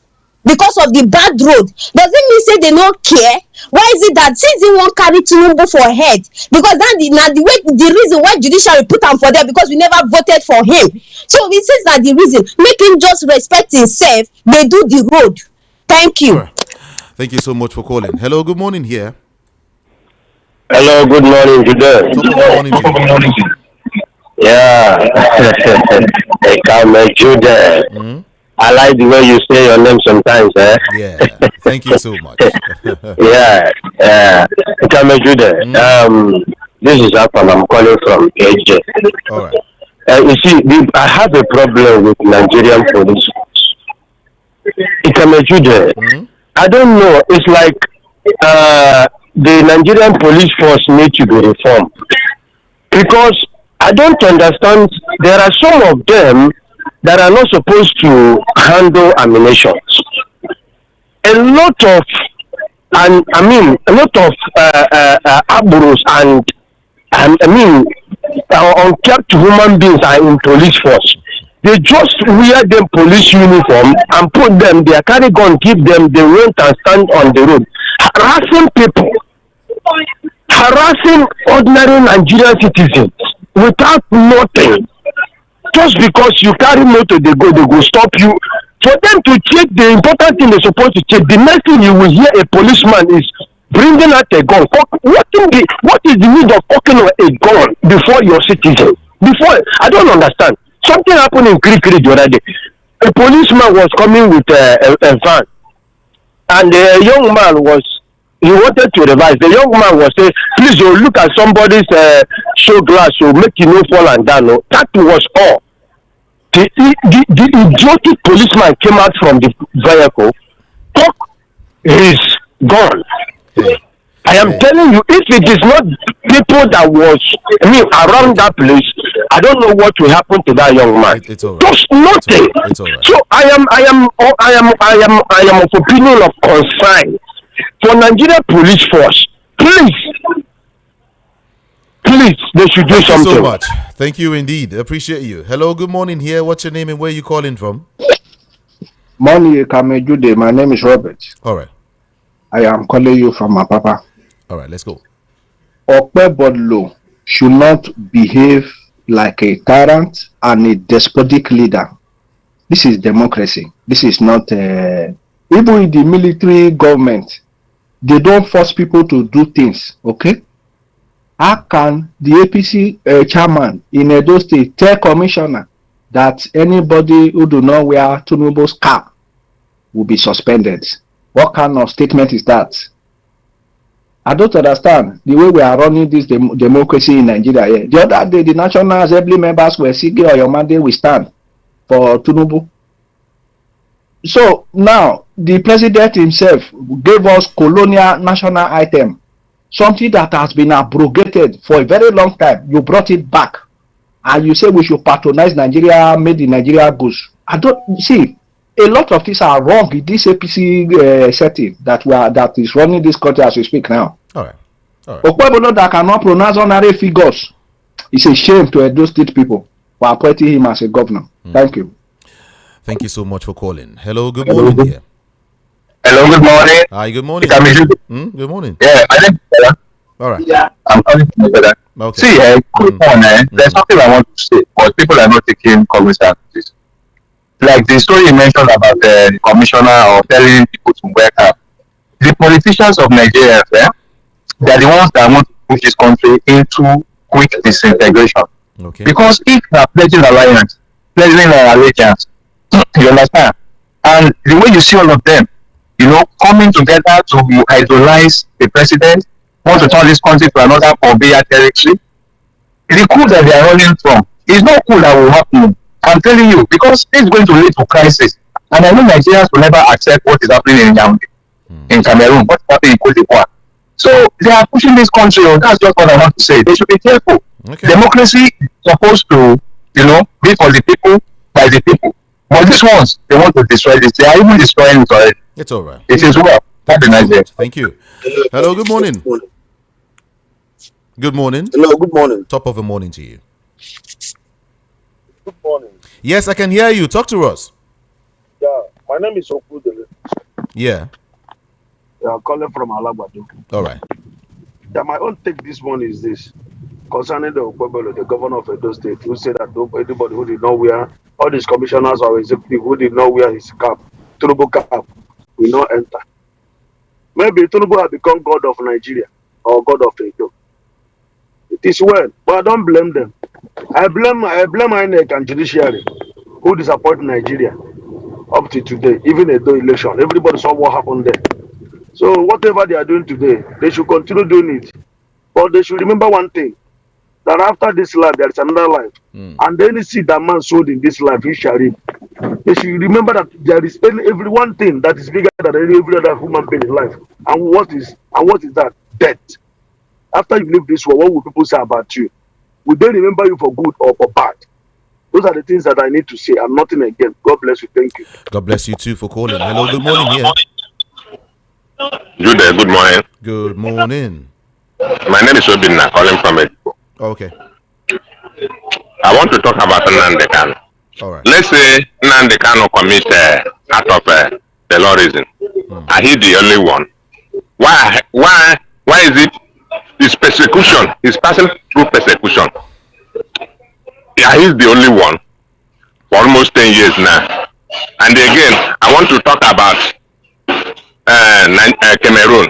because of the bad road. Does it mean say they don't care? Why is it that since they won't carry Tinubu for head? Because that the reason why judiciary put him for there because we never voted for him. So it says that the reason make him just respect himself. They do the road. Thank you. Sure. Thank you so much for calling. Hello, good morning here. Hello, good morning today. Good morning to you. Yeah, I come Jude. I like the way you say your name sometimes, eh? Yeah, thank you so much. Yeah. Come Jude. This is Afam. I'm calling from AJ. All right. You see, I have a problem with Nigerian police. Come Jude. I don't know. It's like the Nigerian police force need to be reformed because I don't understand. There are some of them that are not supposed to handle ammunition. A lot of, and I mean, a lot of aburos and unkept human beings are in police force. They just wear them police uniform and put them, they carry gun, give them, they went and stand on the road, harassing people, harassing ordinary Nigerian citizens without nothing. Just because you carry motor, they go stop you. For them to check the important thing they're supposed to check, the next thing you will hear a policeman is bringing out a gun. What is the need of cocking a gun before your citizen? Before, I don't understand. Something happened in Kirikiri the other day. A policeman was coming with a van, and the young man he wanted to revise. The young man was saying, please, you look at somebody's show glass, so make you no fall and down. No. That was all. The idiotic policeman came out from the vehicle, took his gun. I am telling you, if it is not people that was, around that place, I don't know what will happen to that young man. It's all right. Just nothing. It's all right. So I am of opinion of concern for Nigeria police force. Please, they should do something. Thank you so much. Thank you indeed. Appreciate you. Hello, good morning here. What's your name and where are you calling from? Morning, Kamejude. My name is Robert. All right. I am calling you from my papa. All right, let's go. Okpebodlo should not behave like a tyrant and a despotic leader. This is democracy. This is not even in the military government. They don't force people to do things. Okay. How can the APC chairman in Edo State tell commissioner that anybody who do not wear Tinubu's cap will be suspended? What kind of statement is that? I don't understand the way we are running this democracy in Nigeria here. The other day, the National Assembly members were seeking Oyomade we stand for Tinubu. So now, the president himself gave us colonial national item, something that has been abrogated for a very long time. You brought it back, and you say we should patronize Nigeria, made in Nigeria goods. I don't see. A lot of things are wrong in this APC setting that is running this country as we speak now. All right. Okpebolo that cannot pronounce honorary figures. It's a shame to Edo State people for appointing him as a governor. Thank you. Thank you so much for calling. Hello, good morning here. Hello, good morning. Hi, good morning. Good morning. Yeah, I think all right. Yeah, I'm calling from Nigeria. Okay. See, quick one, there's something I want to say, but people are not taking cognizance of this. Like the story you mentioned about the commissioner or telling people to work up. The politicians of Nigeria, they are the ones that want to push this country into quick disintegration. Okay. Because if they are pledging allegiance, you understand? And the way you see all of them, coming together to idolize the president, want to turn this country to another Obeya territory, the coup that they are running from is no coup that will happen. I'm telling you, because it's going to lead to crisis. And I know Nigerians will never accept what is happening in Nnamdi, in Cameroon, what's happening in Cote d'Ivoire. So they are pushing this country, that's just what I want to say. They should be careful. Okay. Democracy is supposed to, be for the people, by the people. But these ones, they want to destroy this. They are even destroying it already. It's all right. It is well. Have a nice day. Thank you. Hello, good morning. Good morning. Hello, good morning. Top of the morning to you. Good morning. Yes, I can hear you. Talk to us. Yeah, my name is Dele. Yeah. I'm calling from Alagbado. All right. Yeah, my own take this one is this. Concerning the Okpebolo, the governor of Edo State, who said that anybody who did not wear, all these commissioners or executive who did not wear his cap, Tinubu cap, will not enter. Maybe Tinubu has become God of Nigeria or God of Edo. It is well, but I don't blame them. I blame INEC and judiciary who disappoint Nigeria up to today, even Edo election. Everybody saw what happened there. So whatever they are doing today, they should continue doing it. But they should remember one thing, that after this life, there is another life. And any seed that man sowed in this life, he shall reap. They should remember that there is every one thing that is bigger than every other human being in life. And what is that? Death. After you leave this world, what will people say about you? Will they remember you for good or for bad? Those are the things that I need to say. I'm nothing again. God bless you. Thank you. God bless you too for calling. Hello, good morning here. Good morning. Good morning. My name is Obinna, calling from it. Okay. I want to talk about Nnamdi Kanu. All right. Let's say Nnamdi Kanu commit act of terrorism. Are he the only one? Why is it his persecution? He's passing through persecution. Yeah, he's the only one for almost 10 years now. And again, I want to talk about Cameroon.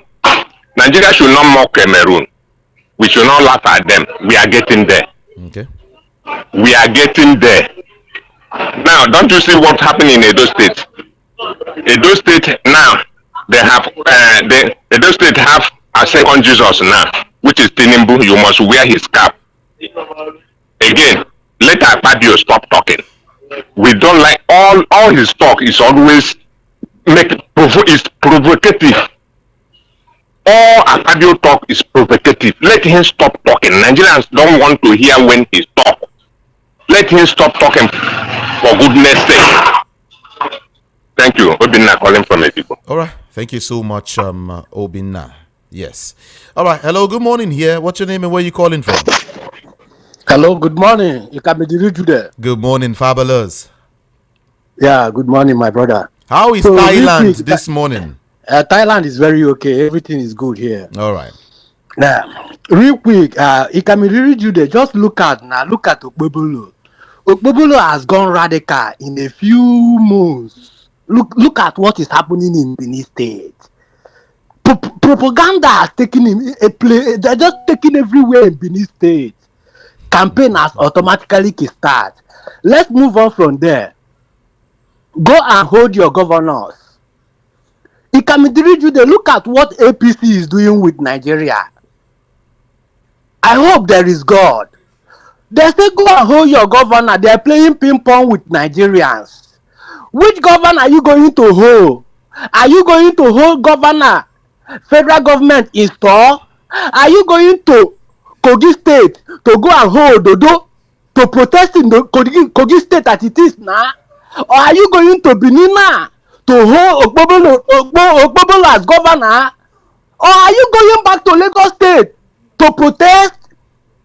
Nigeria should not mock Cameroon. We should not laugh at them. We are getting there. Okay. We are getting there. Now, don't you see what's happening in Edo State? Edo State now, they have Edo State have a second Jesus now, which is Tinubu. You must wear his cap. Again, let Akpabio stop talking. We don't like all his talk is always is provocative. All Akpabio talk is provocative. Let him stop talking. Nigerians don't want to hear when he talk. Let him stop talking for goodness sake. Thank you. Obinna calling from Mexico. All right. Thank you so much, Obinna. Yes. All right. Hello. Good morning here. What's your name and where you calling from? Hello. Good morning. You can be there. Good morning, Fabulous. Yeah. Good morning, my brother. How is Thailand this morning? Thailand is very okay. Everything is good here. All right. Now, real quick, you can be there. Just look at Okpebolo. Okpebolo has gone radical in a few months. Look at what is happening in Benin State. Propaganda has taken him a play. They're just taking everywhere in Benin State. Campaign has automatically start. Let's move on from there. Go and hold your governors. Ikamidirijude, look at what APC is doing with Nigeria. I hope there is God. They say go and hold your governor. They are playing ping pong with Nigerians. Which governor are you going to hold? Are you going to hold governor? Federal government in store? Are you going to Kogi State to go and hold Dodo to protest in the Kogi State as it is now? Or are you going to Benina to hold Okpebolo as governor? Or are you going back to Lagos State to protest,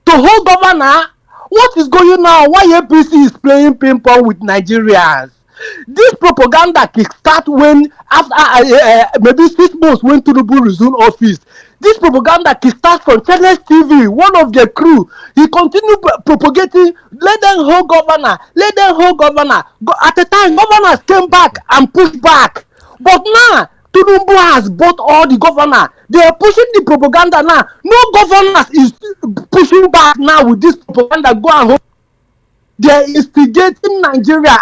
to hold governor? What is going on? Why APC is playing ping pong with Nigerians? This propaganda kick start when after maybe 6 months when Tinubu resumed office. This propaganda kick start from Channels TV, one of the crew. He continued propagating, let them hold governor, let them hold governor. At the time, governors came back and pushed back. But now, Tinubu has bought all the governor. They are pushing the propaganda now. No governors is pushing back now with this propaganda. Go and hold. They are instigating Nigeria.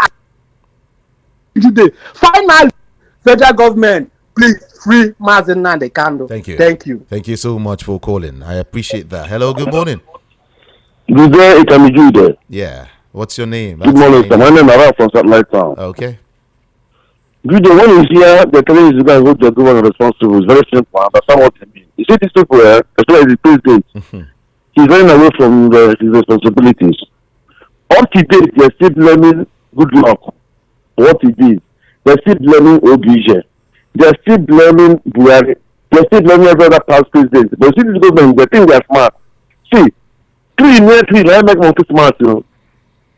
Finally, federal government, please free Mazen Nnamdi Kanu. Thank you. Thank you. Thank you so much for calling. I appreciate that. Hello, good morning. Good day, it can be Jude. Yeah. What's your name? Good morning, sir. My name is Ara from Satellite Town. Okay. Good day. When you hear the telling you guys hold the government responsible, it's very simple. I understand what they mean. You see, these people, especially the president, he's running away from his responsibilities. Up to date, they're still blaming good luck. What he did. They're still blaming OBJ. They're still blaming Buhari. They're still blaming every other past president. But see, this government, they think they're smart. See, three, I make more smart, you know.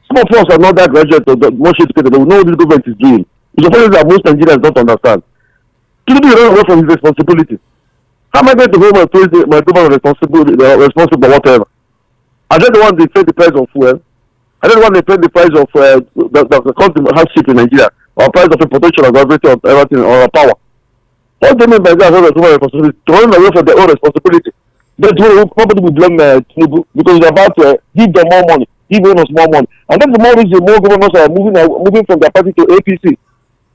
Some of us are not that graduate or much educated. They will know what this government is doing. It's a problem that most Nigerians don't understand. Tinubu is running away from his responsibility. How am I going to hold my president, my government responsible for whatever? I don't want to pay the price of fuel. I don't want to pay the price of the country hardship in Nigeria, or price of importation of everything or power. What they mean by that is responsibility. To run away from their own responsibility. That's why probably will blame Tinubu because they're about to give them more money, give governors more money. And that's the more reason more governors are moving from their party to APC.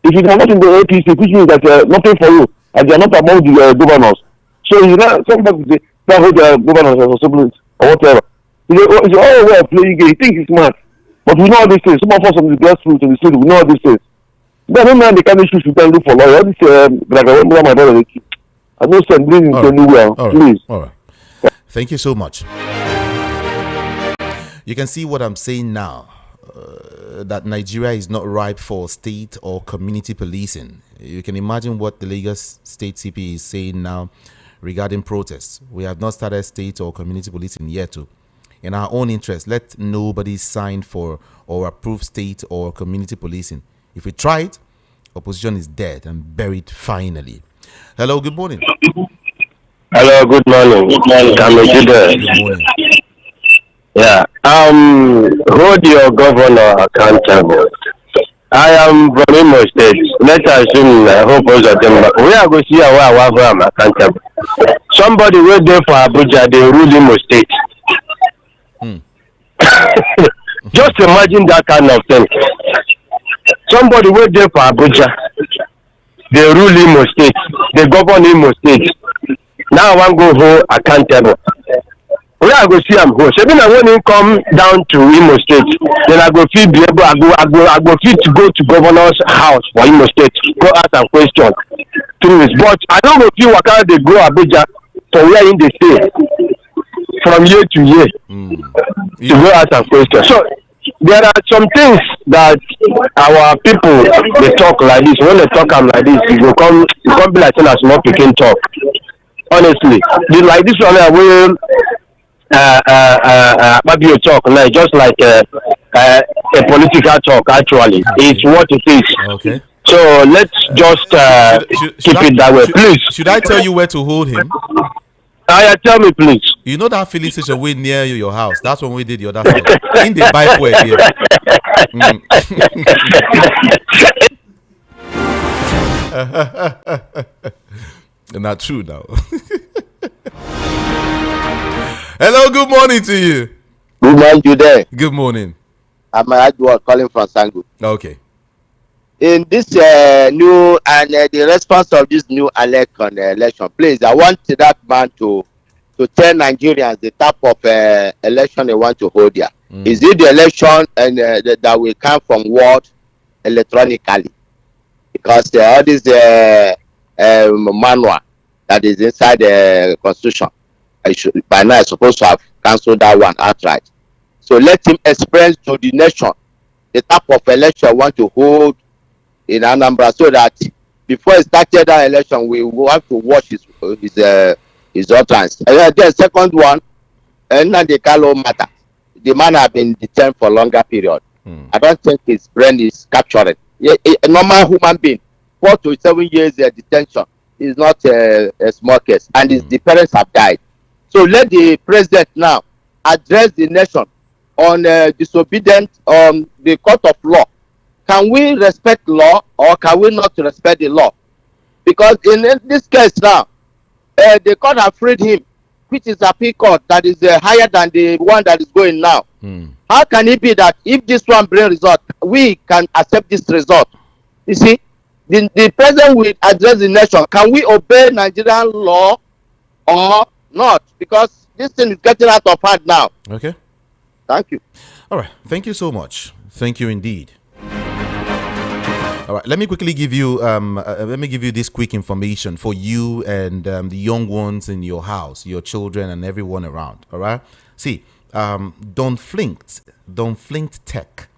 If you are not in the APC, which means that nothing for you, and they are not among the governors. So you know, somebody say, that hold their governors responsibility or whatever. It's all way of playing game. You think it's smart. But we know all these things. Some of us on the grassroots in the city, we know all these things. But I don't know the kind of issues you can look for lawyer. All this, like I remember my brother, I don't send bring to anywhere. Please. All right. Thank you so much. You can see what I'm saying now. that Nigeria is not ripe for state or community policing. You can imagine what the Lagos State CP is saying now regarding protests. We have not started state or community policing yet. In our own interest, let nobody sign for or approve state or community policing. If we try it, opposition is dead and buried finally. Hello, good morning. Hello, good morning. Good morning. Good morning. Yeah. Hold your governor accountable. I am from Imo State. Let us assume I hope both of them. We are going to see how I am accountable. Somebody went there for Abuja, they rule Imo State. Just imagine that kind of thing. Somebody went there for Abuja, they rule Imo State, they govern Imo State. Now I want to go hold accountable. We are going to see him go. So when I come down to Imo State, then I go feel be able. I go feel to go to governor's house for Imo State, go ask some questions. But I don't know feel what kind they go Abuja for where in the state from year to year to go ask some questions. So there are some things that our people they talk like this. When they talk like this, it will come be like a small picking talk. Honestly, like this one will. Maybe you talk now, just like a political talk. Actually, it's what it is. Okay. So let's just keep it that way, please. Should I tell you where to hold him? Tell me, please. You know that filling station way near your house. That's when we did the other side. In the bike way here. Not true now. Hello, good morning to you. Good morning, today. Good morning. I'm Edward calling from Sangu. Okay. In this new and the response of this new election, please, I want that man to tell Nigerians the type of election they want to hold here. Is it the election and that will come from word electronically? Because all this manual that is inside the constitution. By now, I'm supposed to have cancelled that one outright. So let him explain to the nation the type of election I want to hold in Anambra, so that before he started that election, we will have to watch his utterance. And then second one, Nnamdi Kanu matter. The man has been detained for a longer period. I don't think his brain is capturing. A normal human being, 4 to 7 years detention is not a small case, and the parents have died. So let the president now address the nation on disobedience on the court of law. Can we respect law or can we not respect the law? Because in this case now, the court have freed him, which is a appeal court that is higher than the one that is going now. How can it be that if this one brings result, we can accept this result? You see, the president will address the nation. Can we obey Nigerian law or not? Because this thing is getting out of hand now. Okay. Thank you. All right. Thank you so much. Thank you indeed. All right. Let me quickly give you this quick information for you and the young ones in your house, your children and everyone around. All right. See, Don Flint Tech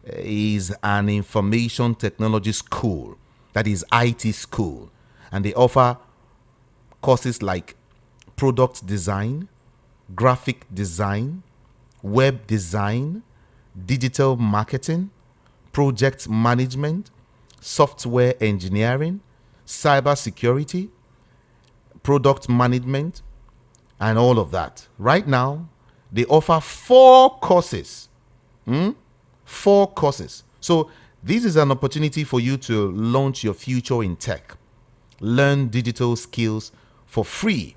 is an information technology school, that is IT school, and they offer courses like product design, graphic design, web design, digital marketing, project management, software engineering, cyber security, product management, and all of that. Right now, they offer 4 courses. 4 courses. So this is an opportunity for you to launch your future in tech. Learn digital skills for free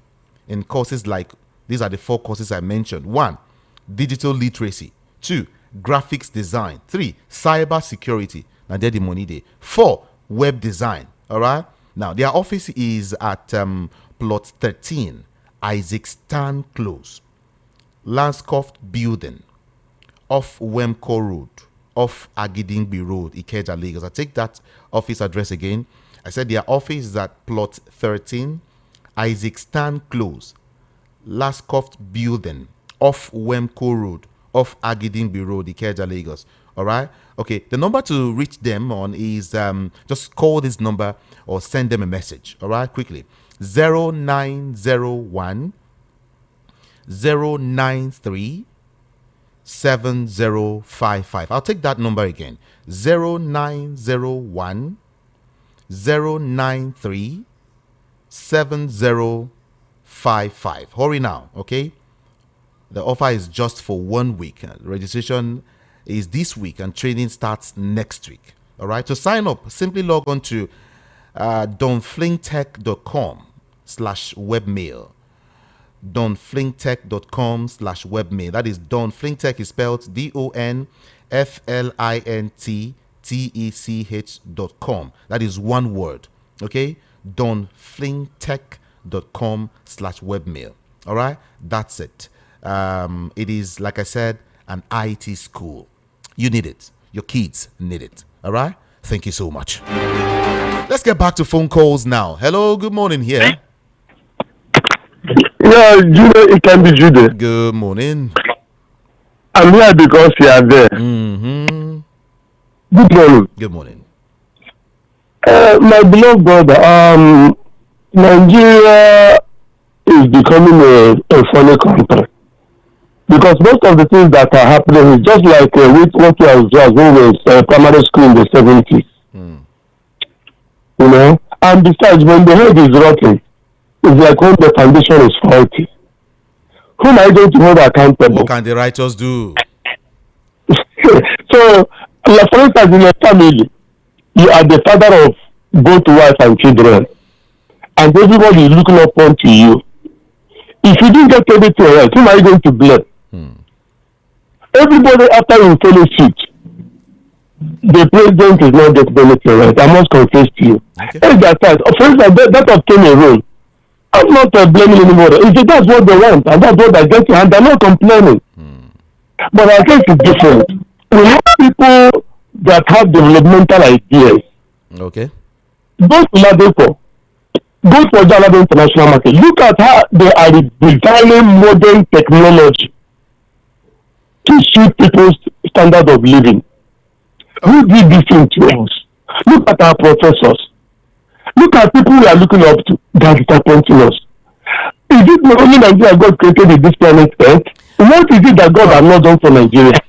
in courses like, these are the 4 courses I mentioned. 1, digital literacy. 2, graphics design. 3, cyber security. Now, they're the money there. 4, web design. All right. Now, their office is at plot 13, Isaac Stan Close, Lanscoft Building, off Wemco Road, off Agidingbi Road, Ikeja, Lagos. I take that office address again. I said their office is at plot 13, Isaac Stan Close, Lanscoft Building, off Wemco Road, off Agidingbi Road, Ikeja, Lagos. All right. Okay. The number to reach them on is just call this number or send them a message. All right. Quickly. 0901 093 7055. I'll take that number again. 0901 093 7055. Hurry now, okay? The offer is just for 1 week. Registration is this week and training starts next week. All right. To sign up, simply log on to donflingtech.com/webmail. donflingtech.com/webmail. That is donflingtech is spelled donflingtech.com. That is one word. Okay. donflingtech.com/webmail. All right. That's it. It is, like I said, an IT school. You need it. Your kids need it. All right. Thank you so much. Let's get back to phone calls now. Hello. Good morning here. Yeah, Jude, it can be Jude. Good morning. I'm here because you are there. Mm-hmm. Good morning. Good morning. My beloved brother, Nigeria is becoming a funny country. Because most of the things that are happening is just like with what we observed when we were primary school in the 70s. You know? And besides, when the head is rotting, it's like when the foundation is faulty. Whom are you going to hold accountable? What can the righteous do? So, like for instance, in a family, you are the father of both wife and children, and everybody is looking up to you. If you didn't get everything right, whom are you going to blame? Everybody, after you follow suit, the president is not getting anything right. I must confess to you. Okay. For instance, that of Cameroon, I'm not blaming anybody. If that's what they want, and that's what they're getting, and they're not complaining. But I think it's different. We have people that have developmental ideas. Okay. Go to Ladepo. Go for Jalaba International Market. Look at how they are designing modern technology to suit people's standard of living. Who did this thing to us? Look at our professors. Look at people we are looking up to. They are disappointing us. Is it the only Nigeria God created in this planet Earth? What is it that God has not done for Nigeria?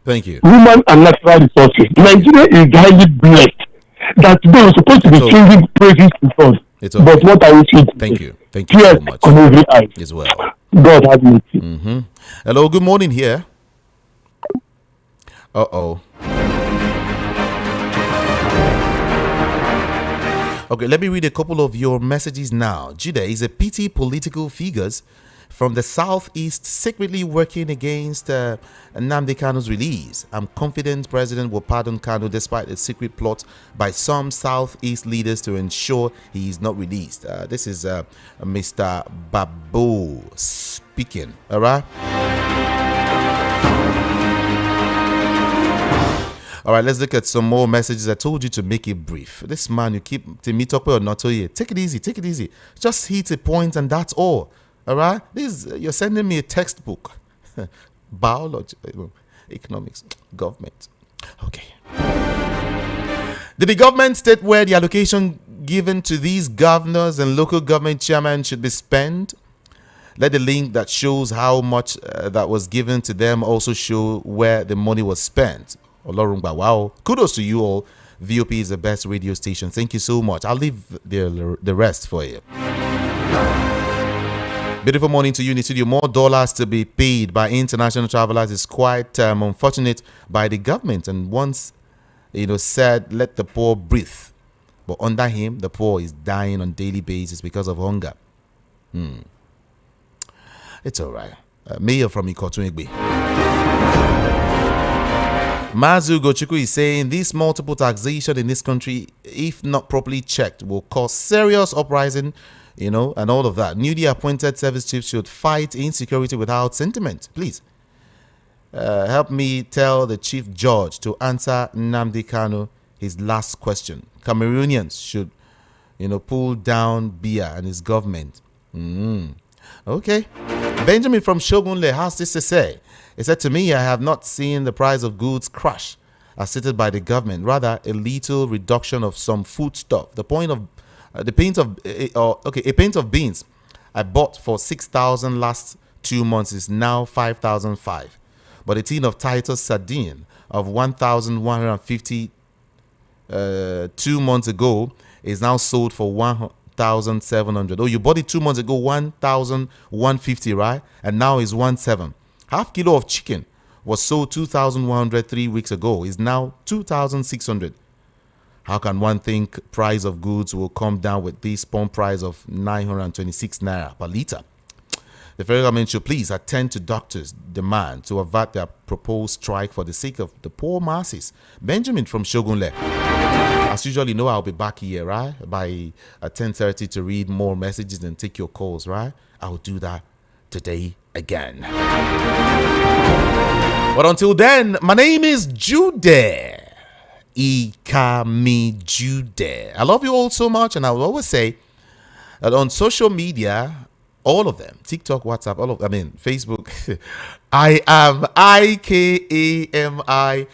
Thank you. Human and natural resources. Nigeria is highly blessed that they were supposed to be singing praises to God. But what are we seeing? Thank you. Thank you so much. On every eye. As well. God have mercy. Hello, good morning here. Uh-oh. Okay, let me read a couple of your messages now. Jude is a pity political figures from the southeast secretly working against Nnamdi Kanu's release. I'm confident President will pardon Kanu despite a secret plot by some southeast leaders to ensure he is not released. This is Mr. Babu speaking. All right. All right, let's look at some more messages. I told you to make it brief. This man, you keep to meet up or not here. Take it easy, take it easy. Just hit a point and that's all. All right, you're sending me a textbook. Biology, economics, government. Okay. Did the government state where the allocation given to these governors and local government chairmen should be spent? Let the link that shows how much that was given to them also show where the money was spent. Wow. Kudos to you all. VOP is the best radio station. Thank you so much. I'll leave the rest for you. Beautiful morning to you in the studio. More dollars to be paid by international travelers is quite unfortunate by the government. And once, said, let the poor breathe. But under him, the poor is dying on daily basis because of hunger. It's all right. Mayor from Ikotunigbe. Mazu Gochuku is saying this multiple taxation in this country, if not properly checked, will cause serious uprising, and all of that. Newly appointed service chiefs should fight insecurity without sentiment. Please help me tell the chief judge to answer Nnamdi Kanu his last question. Cameroonians should, pull down Biya and his government. Okay. Benjamin from Shogunle has this to say. He said, to me, I have not seen the price of goods crash as stated by the government. Rather, a little reduction of some foodstuff. The point of a pint of beans I bought for 6,000 last 2 months is now 5,005. But a tin of Titus sardine of 1,150 2 months ago is now sold for 1,700. Oh, you bought it 2 months ago, 1,150, right? And now is 1,700. Half kilo of chicken was sold 2,100 3 weeks ago, is now 2,600. How can one think price of goods will come down with this pump price of 926 naira per liter? The federal government should please attend to doctors' demand to avert their proposed strike for the sake of the poor masses. Benjamin from Shogunle. As usual, you know I'll be back here, right? By 10:30 to read more messages and take your calls, right? I'll do that today again. But until then, my name is Jude. Ikami Jude. I love you all so much, and I will always say that on social media, all of them, TikTok, WhatsApp, Facebook, I am IKAMIJUDE.